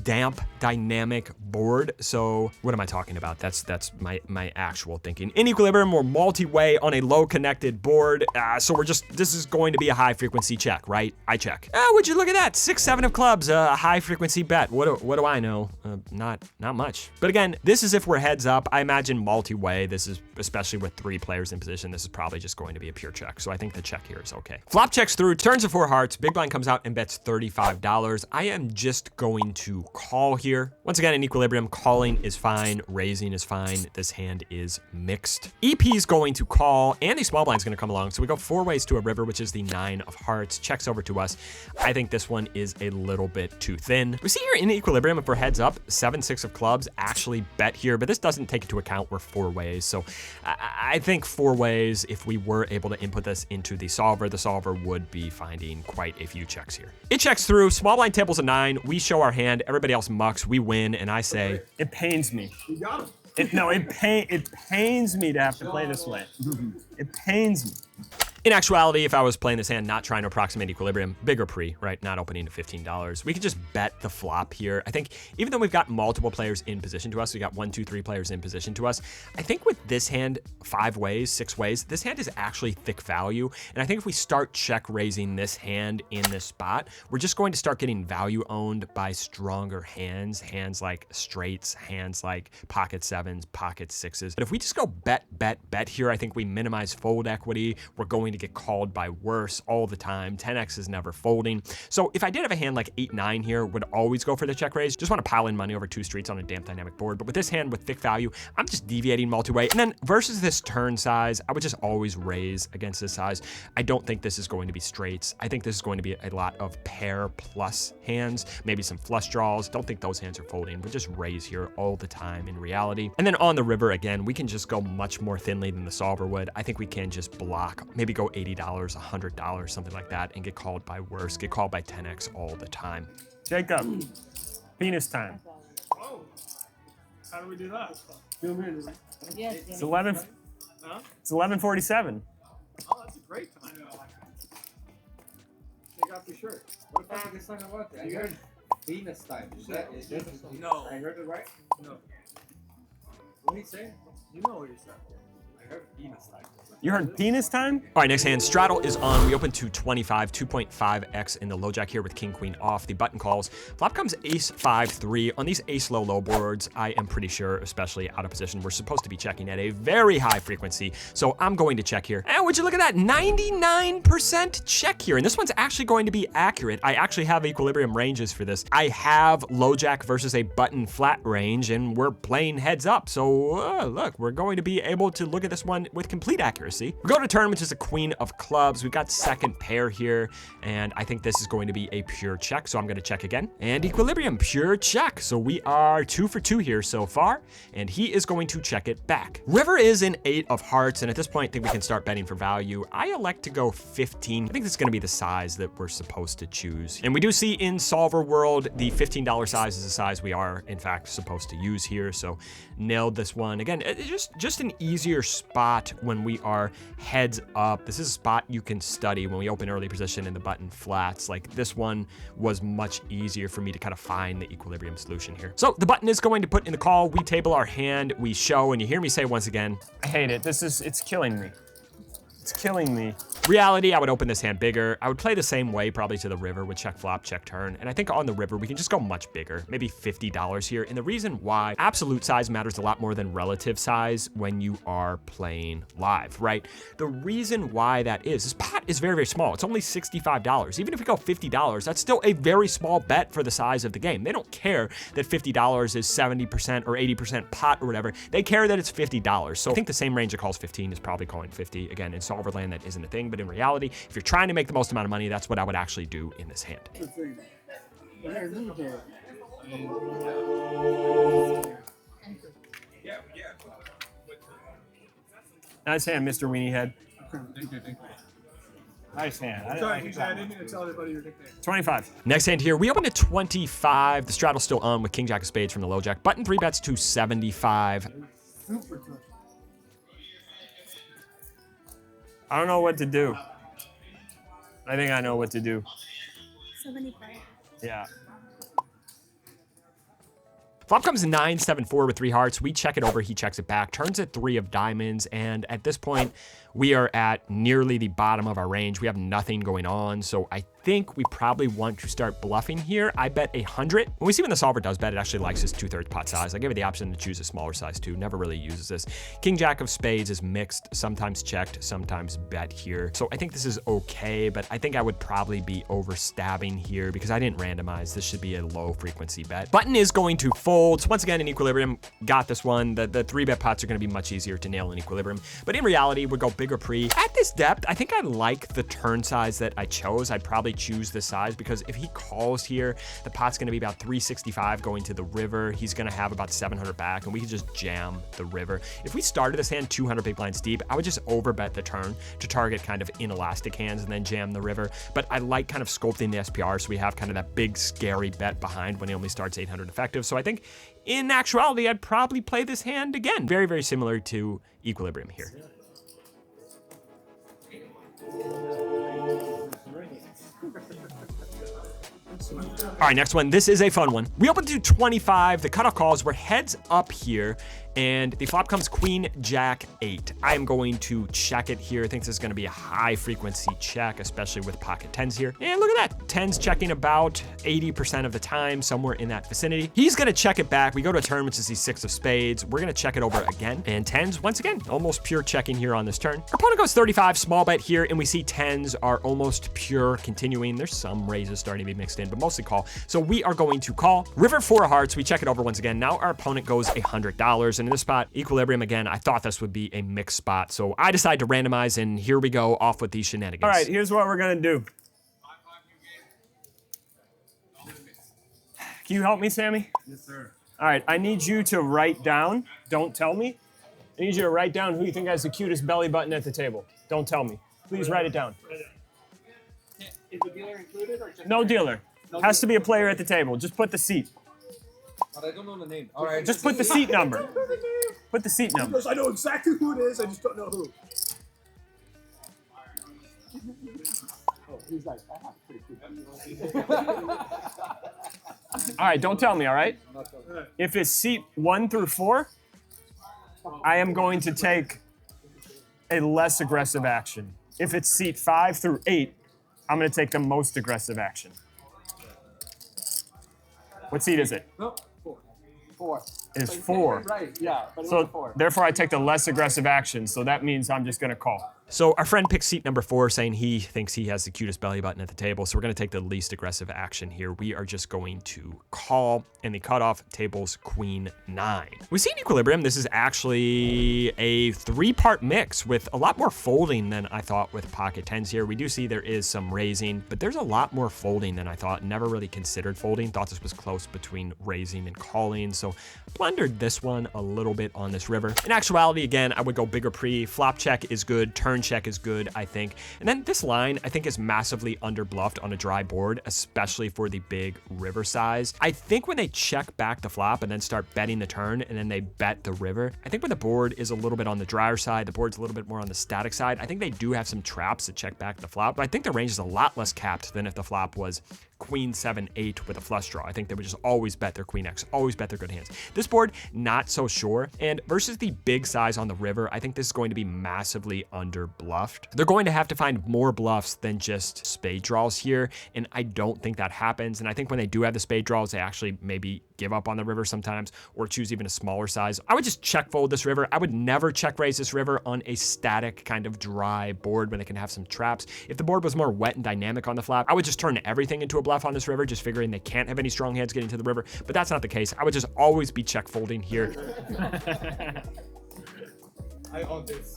damp, dynamic board. So what am I talking about? That's my actual thinking. In equilibrium, we're multi-way on a low connected board. So this is going to be a high frequency check, right? I check. Would you look at that? 6-7 of clubs, a high frequency bet. What do I know? Not much. But again, this is if we're heads up. I imagine multi-way. This is especially with 3 players in position. This is probably just going to be a pure check. So I think the check here is okay. Flop checks through, turns of 4 hearts. Big blind comes out and bets $35. I am just going to call here. Once again, in equilibrium, calling is fine, raising is fine. This hand is mixed. EP is going to call, and the small blind is going to come along. So we go 4 ways to a river, which is the 9 of hearts. Checks over to us. I think this one is a little bit too thin. We see here in equilibrium, if we're heads up, 7-6 of clubs actually bet here, but this doesn't take into account we're 4 ways. So I think 4 ways, if we were able to input this into the solver would be finding quite a few checks here. It checks through. Small blind table's a 9. We show our hand. Everybody else mucks. We win, and I say, It pains me. You got him. It pains me to have to play this way. It pains me. In actuality, if I was playing this hand not trying to approximate equilibrium, bigger pre, right? Not opening to $15. We could just bet the flop here. I think even though we've got multiple players in position to us, we got 1, 2, 3 players in position to us. I think with this hand, 5 ways, 6 ways, this hand is actually thick value. And I think if we start check raising this hand in this spot, we're just going to start getting value owned by stronger hands, hands like straights, hands like pocket 7s, pocket 6s. But if we just go bet, bet, bet here, I think we minimize fold equity. We're going to get called by worse all the time. 10x is never folding. So if I did have a hand like 8-9 here, would always go for the check raise. Just want to pile in money over 2 streets on a damp dynamic board. But with this hand with thick value, I'm just deviating multi-way. And then versus this turn size, I would just always raise against this size. I don't think this is going to be straights. I think this is going to be a lot of pair plus hands, maybe some flush draws. Don't think those hands are folding. We just raise here all the time in reality. And then on the river, again, we can just go much more thinly than the solver would. I think we can just block, maybe go $80, $100, something like that, and get called by worse, get called by 10x all the time. Jacob, penis time. Oh. How do we do that? Yes. It's 11. Huh? It's 11:47. Oh, that's a great time. Take off your shirt. What the fuck is this song about? I heard penis time. Is that No. I heard it right? No. What did he say? You know what you said. I heard penis time. You heard penis time? All right, next hand, straddle is on. We open to 25, 2.5x in the low jack here with king, queen off. The button calls. Flop comes ace, 5, 3. On these ace low low boards, I am pretty sure, especially out of position, we're supposed to be checking at a very high frequency. So I'm going to check here. And would you look at that? 99% check here. And this one's actually going to be accurate. I actually have equilibrium ranges for this. I have low jack versus a button flat range, and we're playing heads up. So look, we're going to be able to look at this one with complete accuracy. We go to turn, which is a queen of clubs. We've got second pair here, and I think this is going to be a pure check, so I'm going to check again. And equilibrium, pure check. So we are 2 for 2 here so far, and he is going to check it back. River is an 8 of hearts, and at this point, I think we can start betting for value. I elect to go 15. I think this is going to be the size that we're supposed to choose. And we do see in solver world, the $15 size is the size we are, in fact, supposed to use here. So nailed this one. Again, it's just an easier spot when we are heads up. This is a spot you can study when we open early position and the button flats. Like this one was much easier for me to kind of find the equilibrium solution here. So the button is going to put in the call. We table our hand, we show, and you hear me say once again, I hate it. It's killing me. It's killing me. reality, I would open this hand bigger. I would play the same way probably to the river with check flop, check turn. And I think on the river, we can just go much bigger, maybe $50 here. And the reason why absolute size matters a lot more than relative size when you are playing live, right? The reason why that is, this pot is very, very small. It's only $65. Even if we go $50, that's still a very small bet for the size of the game. They don't care that $50 is 70% or 80% pot or whatever. They care that it's $50. So I think the same range that calls 15 is probably calling 50. Again, in solver land, that isn't a thing, but in reality, if you're trying to make the most amount of money, that's what I would actually do in this hand. Nice hand, Mr. Weenie Head. Thank you. Nice hand. Sorry, I didn't mean to tell everybody your nickname. 25. Next hand here, we open to 25. The straddle's still on with king jack of spades from the low jack. Button 3 bets to 75. I don't know what to do. I think I know what to do. 75. Yeah. Flop comes 9-7-4 with 3 hearts. We check it over, he checks it back, turns at 3 of diamonds, and at this point, we are at nearly the bottom of our range. We have nothing going on, so I think we probably want to start bluffing here. I bet 100. When we see when the solver does bet, it actually likes his 2/3 pot size. I give it the option to choose a smaller size too. Never really uses this. King jack of spades is mixed, sometimes checked, sometimes bet here. So I think this is okay, but I think I would probably be overstabbing here because I didn't randomize. This should be a low frequency bet. Button is going to fold. So once again, in equilibrium, got this one. The 3-bet pots are going to be much easier to nail in equilibrium. But in reality, we'd go bigger pre. At this depth, I think I like the turn size that I chose. I'd probably choose this size because if he calls here, the pot's going to be about 365 going to the river. He's going to have about 700 back, and we can just jam the river. If we started this hand 200 big blinds deep, I would just overbet the turn to target kind of inelastic hands and then jam the river. But I like kind of sculpting the SPR so we have kind of that big scary bet behind when he only starts 800 effective. So I think in actuality, I'd probably play this hand again. Very, very similar to equilibrium here. All right, next one. This is a fun one. We open to 25. The cutoff calls. We're heads up here, and the flop comes Queen, Jack, 8. I am going to check it here. I think this is going to be a high frequency check, especially with pocket 10s here. And look at that. 10s checking about 80% of the time, somewhere in that vicinity. He's going to check it back. We go to a turn, which is the 6 of spades. We're going to check it over again. And 10s, once again, almost pure checking here on this turn. Our opponent goes 35, small bet here, and we see 10s are almost pure continuing. There's some raises starting to be mixed in, but mostly call. So we are going to call. River, 4 of hearts. We check it over once again. Now our opponent goes $100. And in this spot, equilibrium again, I thought this would be a mixed spot. So I decided to randomize, and here we go off with these shenanigans. All right, here's what we're gonna do. Can you help me, Sammy? Yes, sir. All right, I need you to write down, don't tell me. I need you to write down who you think has the cutest belly button at the table. Don't tell me. Please write it down. Is the dealer included or just No dealer. Has to be a player at the table. Just put the seat. But I don't know the name. All right. Just put the seat number. Put the seat number. I know exactly who it is. I just don't know who. Oh, he's like, ah, pretty cool. All right, don't tell me, all right? If it's seat 1 through 4, I am going to take a less aggressive action. If it's seat 5 through 8, I'm going to take the most aggressive action. What seat is it? No, 4. It's 4. Right, yeah. But it was So 4. therefore, I take the less aggressive action. So that means I'm just going to call. So our friend picks seat number 4, saying he thinks he has the cutest belly button at the table. So we're going to take the least aggressive action here. We are just going to call, and the cutoff table's Queen 9. We see in equilibrium, this is actually a 3-part mix with a lot more folding than I thought with pocket 10s here. We do see there is some raising, but there's a lot more folding than I thought. Never really considered folding. Thought this was close between raising and calling. So blundered this one a little bit on this river. In actuality, again, I would go bigger pre. Flop check is good. Turn check is good, I think. And then this line, I think, is massively under bluffed on a dry board, especially for the big river size. I think when they check back the flop and then start betting the turn and then they bet the river, I think when the board is a little bit on the drier side, the board's a little bit more on the static side, I think they do have some traps that check back the flop, but I think the range is a lot less capped than if the flop was Queen 7 8 with a flush draw. I think they would just always bet their Queen X, always bet their good hands. This board, not so sure. And versus the big size on the river, I think this is going to be massively under bluffed. They're going to have to find more bluffs than just spade draws here, and I don't think that happens. And I think when they do have the spade draws, they actually maybe give up on the river sometimes or choose even a smaller size. I would just check fold this river. I would never check raise this river on a static kind of dry board when they can have some traps. If the board was more wet and dynamic on the flop, I would just turn everything into a bluff on this river, just figuring they can't have any strong hands getting to the river, but that's not the case. I would just always be check folding here. I own this. Is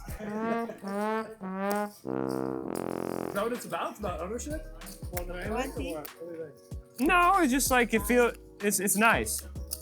that what it's about? It's about ownership? More than anything? Or what? What do you think? No, it's just like it's nice.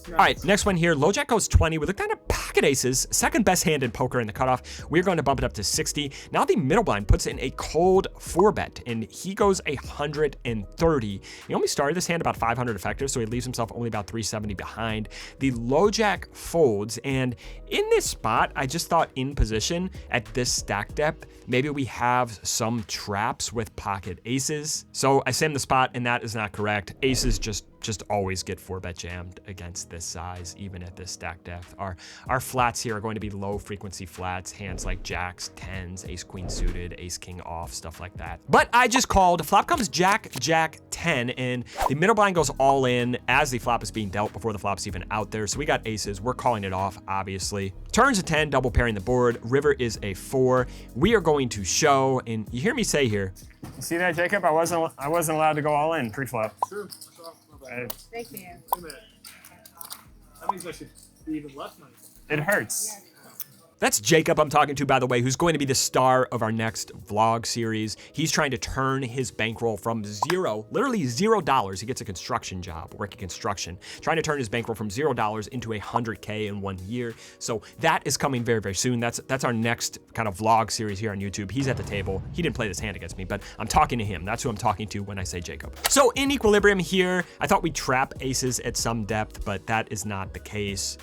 All right, next one here. Low jack goes 20. We look down at pocket aces, second best hand in poker in the cutoff. We're going to bump it up to 60. Now the middle blind puts in a cold 4-bet, and he goes 130. He only started this hand about 500 effective, so he leaves himself only about 370 behind. The low jack folds, and in this spot, I just thought in position at this stack depth, maybe we have some traps with pocket aces. So I sim the spot, and that is not correct. Aces just always get 4-bet jammed against this size, even at this stack depth. Our flats here are going to be low frequency flats, hands like jacks, 10s, ace queen suited, ace king off, stuff like that. But I just called. Flop comes jack, jack, 10, and the middle blind goes all in as the flop is being dealt before the flop's even out there. So we got aces. We're calling it off, obviously. Turns a 10, double pairing the board. River is a 4. We are going to show, and you hear me say here. You see that, Jacob? I wasn't allowed to go all in pre-flop. True. Thank you. Wait a minute. That means I should be even less money. It hurts. That's Jacob I'm talking to, by the way, who's going to be the star of our next vlog series. He's trying to turn his bankroll from zero, literally $0. He gets a construction job, working construction, trying to turn his bankroll from $0 into $100K in 1 year. So that is coming very, very soon. That's our next kind of vlog series here on YouTube. He's at the table. He didn't play this hand against me, but I'm talking to him. That's who I'm talking to when I say Jacob. So in equilibrium here, I thought we'd trap aces at some depth, but that is not the case.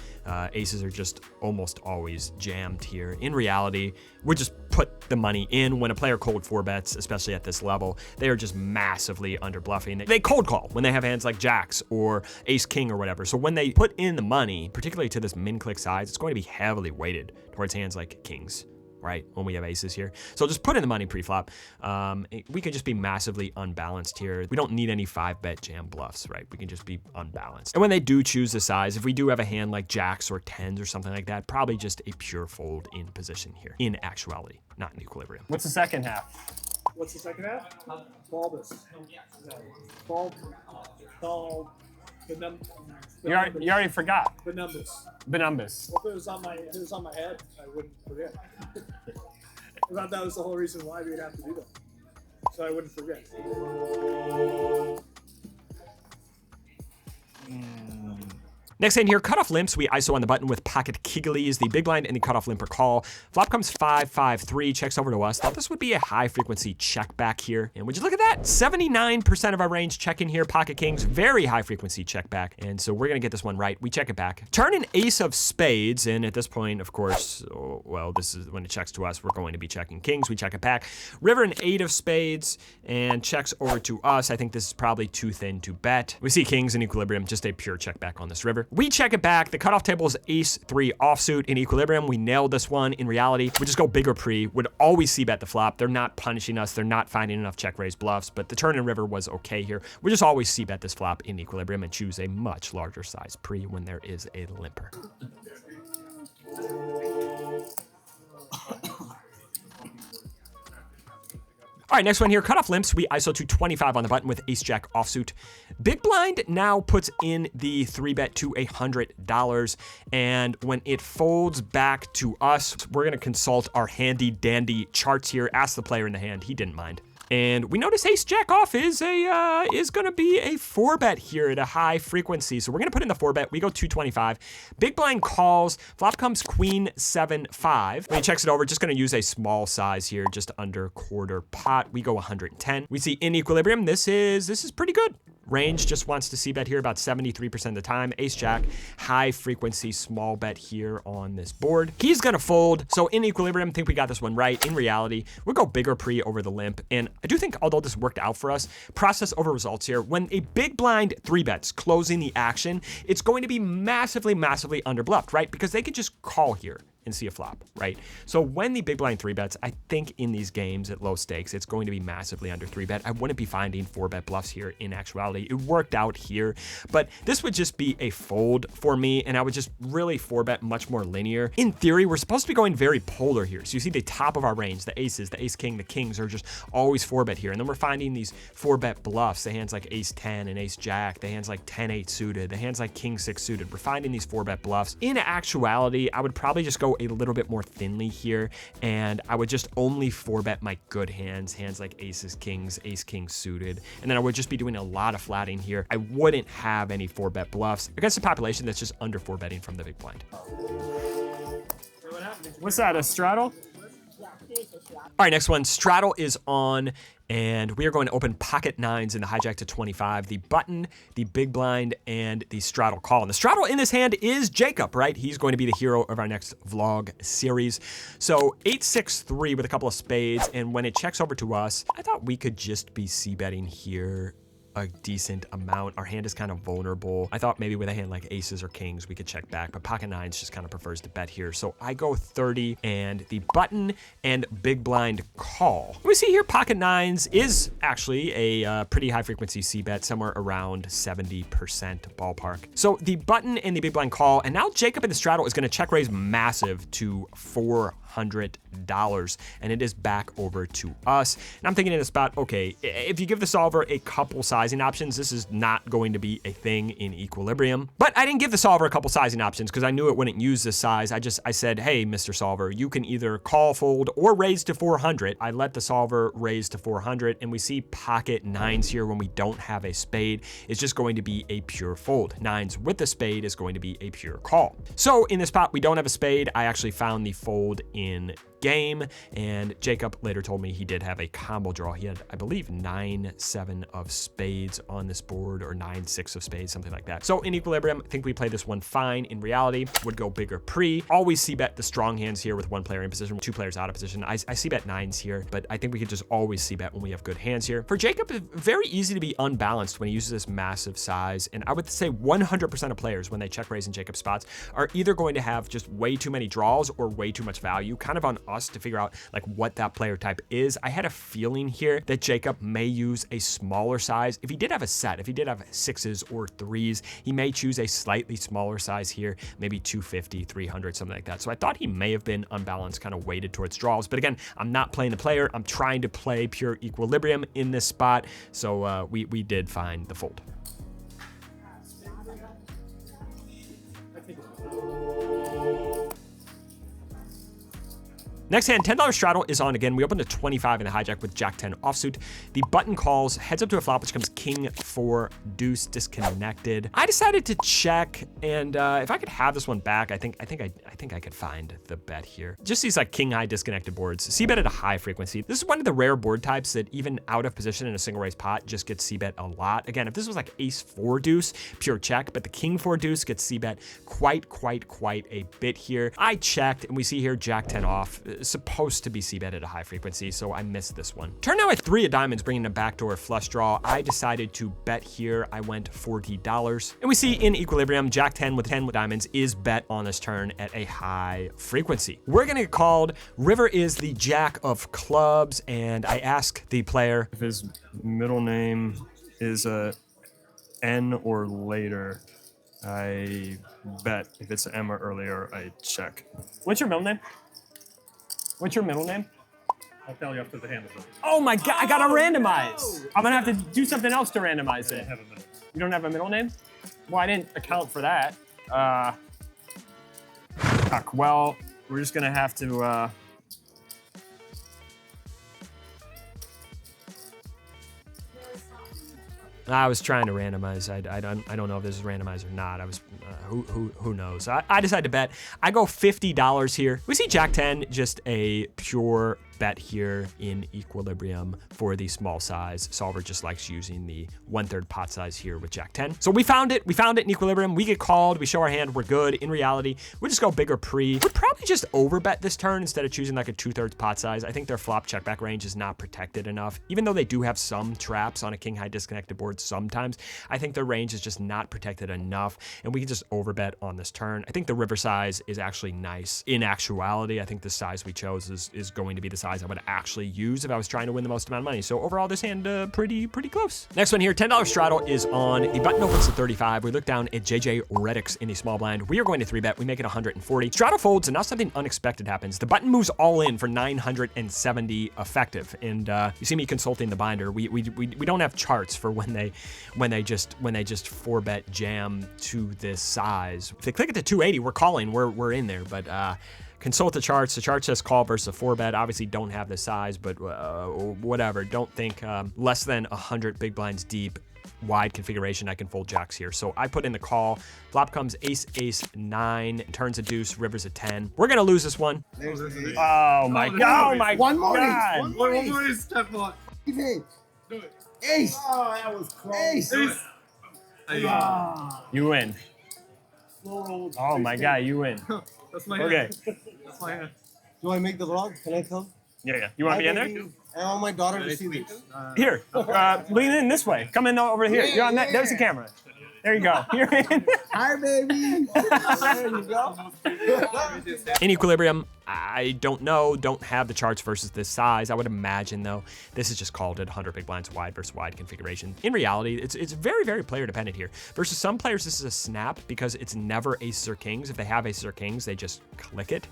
Aces are just almost always jammed. jammed here. In reality, we just put the money in. When a player cold 4-bets, especially at this level, they are just massively under bluffing. They cold call when they have hands like jacks or ace king or whatever. So when they put in the money, particularly to this min click size, it's going to be heavily weighted towards hands like kings, right? When we have aces here. So just put in the money pre-flop. We can just be massively unbalanced here. We don't need any 5-bet jam bluffs, right? We can just be unbalanced. And when they do choose the size, if we do have a hand like jacks or tens or something like that, probably just a pure fold in position here, in actuality, not in equilibrium. What's the second half? What's the second half? Bulbous. No. Ball. You already forgot. Benumbus. Benumbus. Well, if it was on my head, I wouldn't forget. I thought that was the whole reason why we'd have to do that. So I wouldn't forget. Next hand here, cutoff limps. We ISO on the button with pocket kegelies, the big blind and the cutoff limper call. Flop comes 5-5-3, checks over to us. Thought this would be a high frequency check back here. And would you look at that? 79% of our range check in here. Pocket kings, very high frequency check back. And so we're gonna get this one right. We check it back. Turn an ace of spades. And at this point, of course, well, this is when it checks to us, we're going to be checking kings. We check it back. River an 8 of spades and checks over to us. I think this is probably too thin to bet. We see kings in equilibrium, just a pure check back on this river. We check it back. The cutoff table is ace-3 offsuit in equilibrium. We nailed this one. In reality, we just go bigger pre. Would always c-bet the flop. They're not punishing us. They're not finding enough check raise bluffs, but the turn and river was okay here. We just always c-bet this flop in equilibrium and choose a much larger size pre when there is a limper. All right, next one here, cutoff limps. We ISO to 25 on the button with ace-jack offsuit. Big blind now puts in the 3-bet to $100. And when it folds back to us, we're gonna consult our handy dandy charts here. Ask the player in the hand, he didn't mind. And we notice ace jack off is gonna be a 4-bet here at a high frequency. So we're gonna put in the 4-bet. We go 225. Big blind calls. Flop comes queen 7-5. When he checks it over, just gonna use a small size here, just under quarter pot. We go 110. We see in equilibrium. This is pretty good. Range just wants to c-bet here about 73% of the time. Ace-jack, high frequency, small bet here on this board. He's gonna fold, so in equilibrium, think we got this one right. In reality, we'll go bigger pre over the limp, and I do think, although this worked out for us, process over results here. When a big blind 3-bets closing the action, it's going to be massively, massively underbluffed, right? Because they could just call here and see a flop, right? So when the big blind 3-bets, I think in these games at low stakes, it's going to be massively under 3-bet. I wouldn't be finding 4-bet bluffs here in actuality. It worked out here, but this would just be a fold for me, and I would just really 4-bet much more linear. In theory, we're supposed to be going very polar here. So you see the top of our range, the aces, the ace-king, the kings are just always 4-bet here. And then we're finding these 4-bet bluffs, the hands like ace-10 and ace-jack, the hands like 10-8 suited, the hands like king-6 suited. We're finding these 4-bet bluffs. In actuality, I would probably just go a little bit more thinly here, and I would just only 4-bet my good hands like aces, kings, ace-king suited, and then I would just be doing a lot of flatting here. I wouldn't have any 4-bet bluffs against a population that's just under 4-betting from the big blind. What's that, a straddle? All right, next one, straddle is on, and we are going to open pocket nines in the hijack to 25, the button, the big blind, and the straddle call. And the straddle in this hand is Jacob, right? He's going to be the hero of our next vlog series. So 8-6-3 with a couple of spades, and when it checks over to us, I thought we could just be c-betting here a decent amount. Our hand is kind of vulnerable. I thought maybe with a hand like aces or kings, we could check back, but pocket nines just kind of prefers to bet here. So I go 30 and the button and big blind call. We see here pocket nines is actually a pretty high frequency c-bet, somewhere around 70% ballpark. So the button and the big blind call, and now Jacob in the straddle is gonna check raise massive to $400, and it is back over to us. And I'm thinking in a spot, okay, if you give the solver a couple sizing options, this is not going to be a thing in equilibrium. But I didn't give the solver a couple sizing options because I knew it wouldn't use this size. I said, hey, Mr. Solver, you can either call, fold, or raise to 400. I let the solver raise to 400, and we see pocket nines here when we don't have a spade. It's just going to be a pure fold. Nines with the spade is going to be a pure call. So in this spot, we don't have a spade. I actually found the fold in game. And Jacob later told me he did have a combo draw. He had, I believe, 9-7 of spades on this board, or 9-6 of spades, something like that. So in equilibrium, I think we played this one fine. In reality, would go bigger pre. Always c-bet the strong hands here with one player in position, 2 players out of position. I c-bet 9s here, but I think we could just always c-bet when we have good hands here. For Jacob, it's very easy to be unbalanced when he uses this massive size. And I would say 100% of players, when they check raise in Jacob's spots, are either going to have just way too many draws or way too much value. Kind of on us to figure out like what that player type is. I had a feeling here that Jacob may use a smaller size. If he did have a set, if he did have 6s or 3s, he may choose a slightly smaller size here, maybe 250, 300, something like that. So I thought he may have been unbalanced, kind of weighted towards draws. But again, I'm not playing the player. I'm trying to play pure equilibrium in this spot. So we did find the fold. Next hand, $10 straddle is on again. We opened a 25 in the hijack with Jack 10 offsuit. The button calls, heads up to a flop, which comes King 4 deuce disconnected. I decided to check, and if I could have this one back, I think I could find the bet here. Just these like king high disconnected boards. C-bet at a high frequency. This is one of the rare board types that even out of position in a single raise pot just gets C-bet a lot. Again, if this was like ace 4 deuce, pure check, but the king 4 deuce gets C-bet quite a bit here. I checked, and we see here Jack 10 off. Supposed to be c-bet at a high frequency, so I missed this one. Turn now at 3 of diamonds, bringing a backdoor flush draw. I decided to bet here. I went $40. And we see in equilibrium, Jack 10 with diamonds is bet on this turn at a high frequency. We're gonna get called. River is the Jack of clubs, and I ask the player If his middle name is a N or later, I bet. If it's an M or earlier, I check. What's your middle name? What's your middle name? I'll tell you after the hand is over. Oh my God, I gotta randomize. I'm gonna have to do something else to randomize it. Have a minute. You don't have a middle name? Well, I didn't account for that. Fuck, well, we're just gonna have to, I was trying to randomize. I don't know if this is randomized or not. I was who knows. I decided to bet. I go $50 here. We see Jack 10, just a pure bet here in equilibrium for the small size. Solver just likes using the 1/3 pot size here with Jack 10. So we found it. We found it in equilibrium. We get called. We show our hand. We're good. In reality, we just go bigger pre. We'd probably just overbet this turn instead of choosing like a 2/3 pot size. I think their flop check back range is not protected enough. Even though they do have some traps on a king high disconnected board sometimes, I think their range is just not protected enough, and we can just overbet on this turn. I think the river size is actually nice. In actuality, I think the size we chose is going to be the size I would actually use if I was trying to win the most amount of money. So overall, this hand pretty close. Next one here, $10 straddle is on. The button opens to 35. We look down at JJ Redick's in the small blind. We are going to 3-bet. We make it 140. Straddle folds, and now something unexpected happens. The button moves all in for 970 effective. And you see me consulting the binder. We don't have charts for when they just 4-bet jam to this size. If they click it to 280, we're calling. We're in there, but. Consult the charts. The chart says call versus a 4-bet. Obviously don't have the size, but whatever. Don't think less than 100 big blinds deep, wide configuration, I can fold jacks here. So I put in the call. Flop comes ace, 9, turns a deuce, river's a 10. We're gonna lose this one. oh my God. Oh my One more God. ace. One more ace. One more is step on. Ace. Do it. Ace. Oh, that was close. Ace. You win. Slow roll. Oh my God, you win. That's my hand. Okay. That's my hand. Do I make the vlog? Can I come? Yeah. You want to be in there? I want my daughter to see this. Here, lean in this way. Come in over here. You're on that. There's the camera. There you go. You're in. Hi, baby. There you go. In equilibrium, I don't know, don't have the charts versus this size. I would imagine, though, this is just called at 100 big blinds wide versus wide configuration. In reality, it's very player dependent here. Versus some players, this is a snap because it's never aces or kings. If they have aces or kings, they just click it.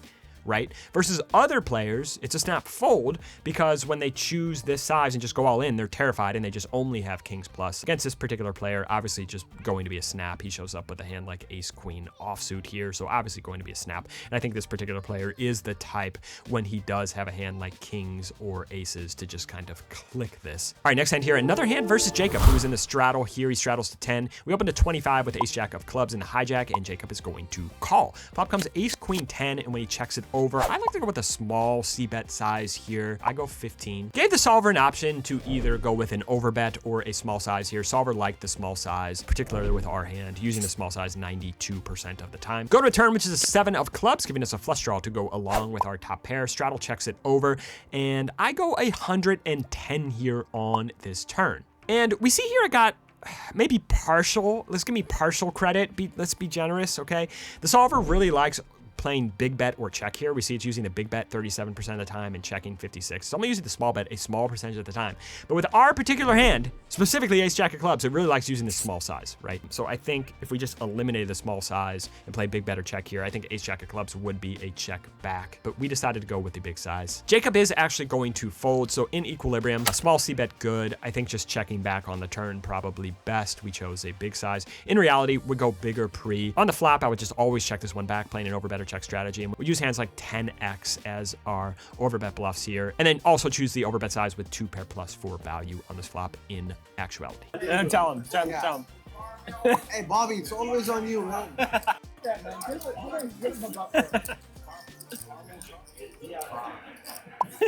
Right? Versus other players, it's a snap fold because when they choose this size and just go all in, they're terrified and they just only have kings plus. Against this particular player, obviously just going to be a snap. He shows up with a hand like ace queen offsuit here, so obviously going to be a snap. And I think this particular player is the type when he does have a hand like kings or aces to just kind of click this. All right, next hand here, another hand versus Jacob, who is in the straddle here. He straddles to 10. We open to 25 with ace jack of clubs in the hijack, and Jacob is going to call. Flop comes ace queen 10, and when he checks it over. I like to go with a small c-bet size here. I go 15. Gave the solver an option to either go with an overbet or a small size here. Solver liked the small size, particularly with our hand, using the small size 92% of the time. Go to a turn, which is a 7 of clubs, giving us a flush draw to go along with our top pair. Straddle checks it over, and I go 110 here on this turn. And we see here I got maybe partial. Let's give me partial credit. Let's be generous, okay? The solver really likes playing big bet or check here. We see it's using the big bet 37% of the time and checking 56. So I'm using the small bet a small percentage of the time. But with our particular hand, specifically ace jack of clubs, it really likes using the small size, right? So I think if we just eliminated the small size and play big bet or check here, I think ace jack of clubs would be a check back. But we decided to go with the big size. Jacob is actually going to fold. So in equilibrium, a small c-bet good. I think just checking back on the turn probably best. We chose a big size. In reality, we go bigger pre. On the flop, I would just always check this one back, playing an overbet or check strategy, and we use hands like 10x as our overbet bluffs here, and then also choose the overbet size with 2 pair plus 4 value on this flop in actuality. And tell him. Hey, Bobby, it's always on you, man.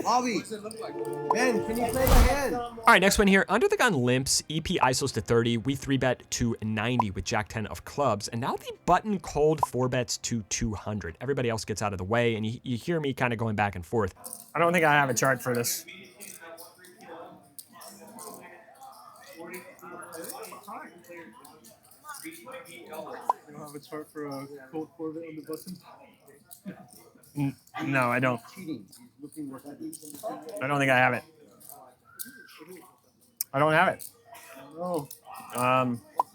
Bobby, Ben, can you play the hand? All right, next one here. Under the gun limps, EP ISOs to 30. We 3-bet to 90 with Jack 10 of clubs. And now the button cold 4-bets to 200. Everybody else gets out of the way, and you hear me kind of going back and forth. I don't think I have a chart for this. You don't have a chart for a cold Corvette on the button? No, I don't. I don't think I have it. I don't have it. No.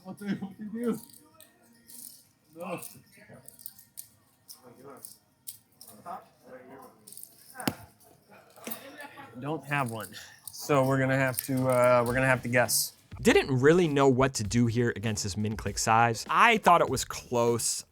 What do you do? No. Don't have one. So we're gonna have to guess. Didn't really know what to do here against this min click size. I thought it was close.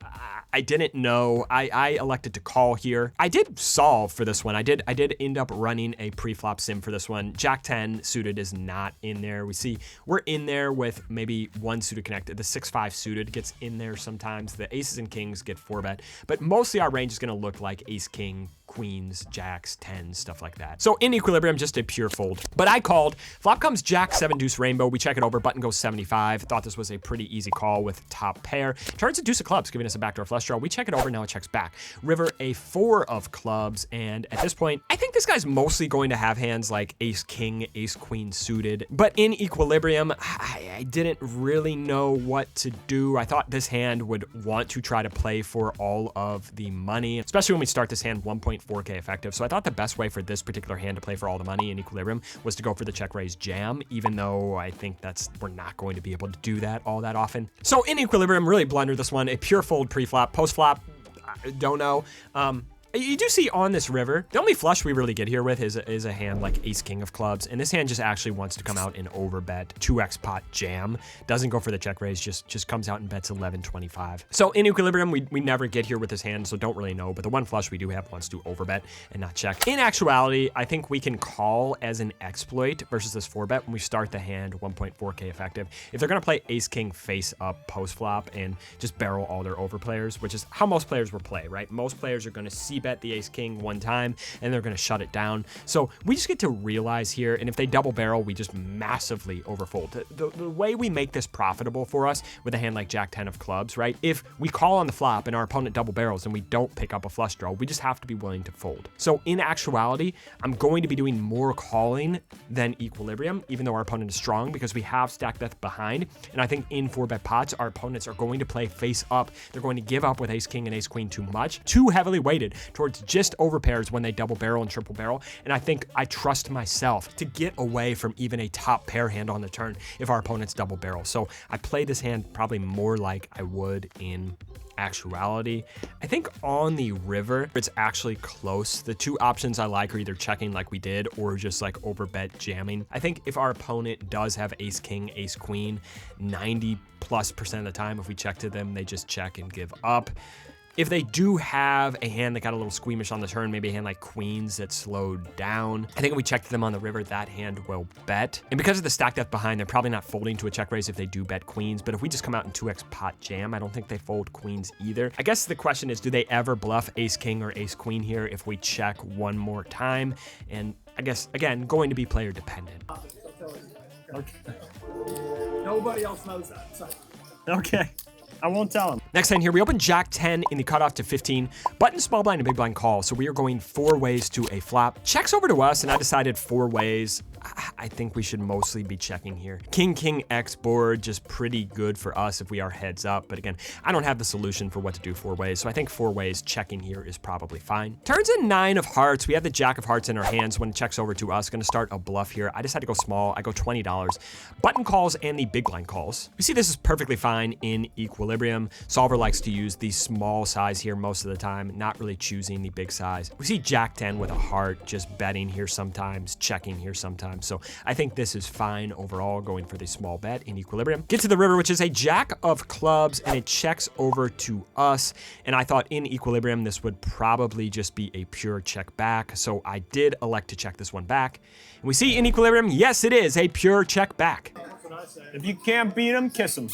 I didn't know. I elected to call here. I did solve for this one. I did end up running a pre-flop sim for this one. Jack 10 suited is not in there. We see we're in there with maybe one suited connected. The 6-5 suited gets in there sometimes. The aces and kings get 4-bet, but mostly our range is gonna look like ace, king, queens, jacks, 10s, stuff like that. So in equilibrium, just a pure fold. But I called. Flop comes jack, 7 deuce rainbow. We check it over. Button goes 75. Thought this was a pretty easy call with top pair. Turns to deuce of clubs, giving us a backdoor flush draw. We check it over. Now it checks back. River, a 4 of clubs. And at this point, I think this guy's mostly going to have hands like ace, king, ace, queen suited. But in equilibrium, I didn't really know what to do. I thought this hand would want to try to play for all of the money, especially when we start this hand 1.4k effective. So I thought the best way for this particular hand to play for all the money in equilibrium was to go for the check raise jam, even though I think we're not going to be able to do that all that often. So in equilibrium, really blundered this one. A pure fold pre-flop. Post-flop, I don't know. You do see on this river, the only flush we really get here with is a hand like ace king of clubs, and this hand just actually wants to come out and overbet 2x pot jam. Doesn't go for the check raise, just comes out and bets 11.25. So in equilibrium, we never get here with this hand, so don't really know, but the one flush we do have wants to overbet and not check. In actuality, I think we can call as an exploit versus this 4-bet when we start the hand 1.4k effective. If they're gonna play ace king face up post flop and just barrel all their overplayers, which is how most players will play, right? Most players are gonna see bet the ace king one time and they're going to shut it down. So we just get to realize here, and if they double barrel, we just massively overfold. The way we make this profitable for us with a hand like jack 10 of clubs, right? If we call on the flop and our opponent double barrels and we don't pick up a flush draw, we just have to be willing to fold. So in actuality, I'm going to be doing more calling than equilibrium, even though our opponent is strong, because we have stack depth behind. And I think in 4-bet pots, our opponents are going to play face up. They're going to give up with ace king and ace queen too much, too heavily weighted towards just overpairs when they double barrel and triple barrel. And I think I trust myself to get away from even a top pair hand on the turn if our opponent's double barrel. So I play this hand probably more like I would in actuality. I think on the river, it's actually close. The two options I like are either checking like we did or just like overbet jamming. I think if our opponent does have ace king, ace queen, 90+% of the time, if we check to them, they just check and give up. If they do have a hand that got a little squeamish on the turn, maybe a hand like queens that slowed down, I think if we checked them on the river, that hand will bet. And because of the stack depth behind, they're probably not folding to a check raise if they do bet queens. But if we just come out in 2x pot jam, I don't think they fold queens either. I guess the question is, do they ever bluff ace king or ace queen here if we check one more time? And I guess, again, going to be player dependent. Okay. Nobody else knows that. So. Okay. I won't tell him. Next hand here, we open Jack 10 in the cutoff to 15. Button, small blind, and big blind call. So we are going 4 ways to a flop. Checks over to us, and I decided 4 ways. I think we should mostly be checking here. King, king, X board, just pretty good for us if we are heads up. But again, I don't have the solution for what to do 4 ways. So I think 4 ways checking here is probably fine. Turns in 9 of hearts. We have the Jack of hearts in our hands when it checks over to us. Gonna start a bluff here. I decided to go small. I go $20. Button calls and the big blind calls. We see this is perfectly fine in equilibrium. Solver likes to use the small size here most of the time, not really choosing the big size. We see Jack 10 with a heart, just betting here sometimes, checking here sometimes. So I think this is fine overall, going for the small bet in equilibrium. Get to the river, which is a Jack of clubs, and it checks over to us. And I thought in equilibrium, this would probably just be a pure check back. So I did elect to check this one back. And we see in equilibrium, yes, it is a pure check back. If you can't beat him, kiss him.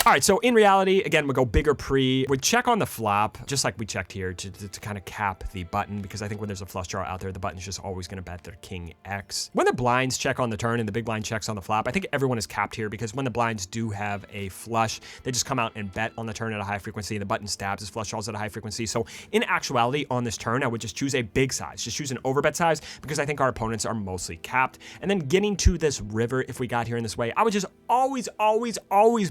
All right, so in reality, again, we'll go bigger pre. We'd check on the flop, just like we checked here, to kind of cap the button, because I think when there's a flush draw out there, the button's just always going to bet their king X. When the blinds check on the turn and the big blind checks on the flop, I think everyone is capped here, because when the blinds do have a flush, they just come out and bet on the turn at a high frequency, and the button stabs his flush draws at a high frequency. So in actuality, on this turn, I would just choose a big size, just choose an overbet size, because I think our opponents are mostly capped. And then getting to this river, if we got here in this way, I would just always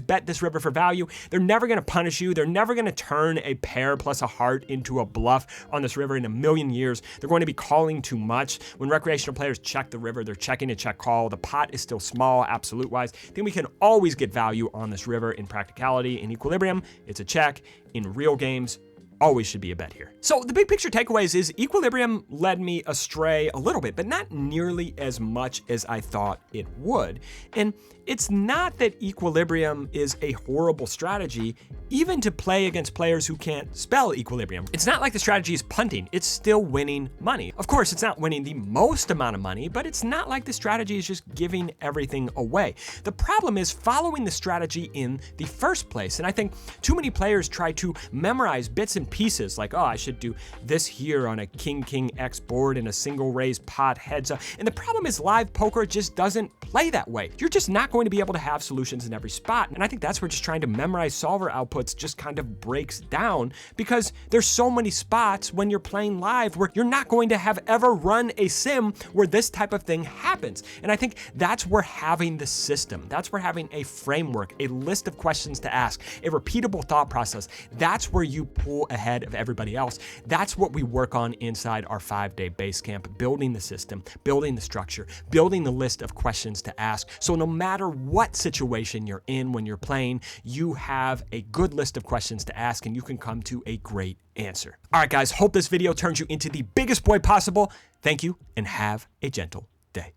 bet this river for value. They're never going to punish you. They're never going to turn a pair plus a heart into a bluff on this river in a million years. They're going to be calling too much. When recreational players check the river, they're checking a check call. The pot is still small, absolute wise. I think we can always get value on this river in practicality. In equilibrium, it's a check. In real games, always should be a bet here. So the big picture takeaways is equilibrium led me astray a little bit, but not nearly as much as I thought it would. And it's not that equilibrium is a horrible strategy, even to play against players who can't spell equilibrium. It's not like the strategy is punting, it's still winning money. Of course, it's not winning the most amount of money, but it's not like the strategy is just giving everything away. The problem is following the strategy in the first place. And I think too many players try to memorize bits and pieces, like, oh, I should do this here on a king, king, X board in a single raise pot heads up. And the problem is live poker just doesn't play that way. You're just not going to be able to have solutions in every spot. And I think that's where just trying to memorize solver outputs just kind of breaks down, because there's so many spots when you're playing live where you're not going to have ever run a sim where this type of thing happens. And I think that's where having the system, that's where having a framework, a list of questions to ask, a repeatable thought process, that's where you pull ahead of everybody else. That's what we work on inside our 5-day Basecamp, building the system, building the structure, building the list of questions to ask. So no matter what situation you're in when you're playing, you have a good list of questions to ask and you can come to a great answer. All right, guys, hope this video turns you into the biggest boy possible. Thank you and have a gentle day.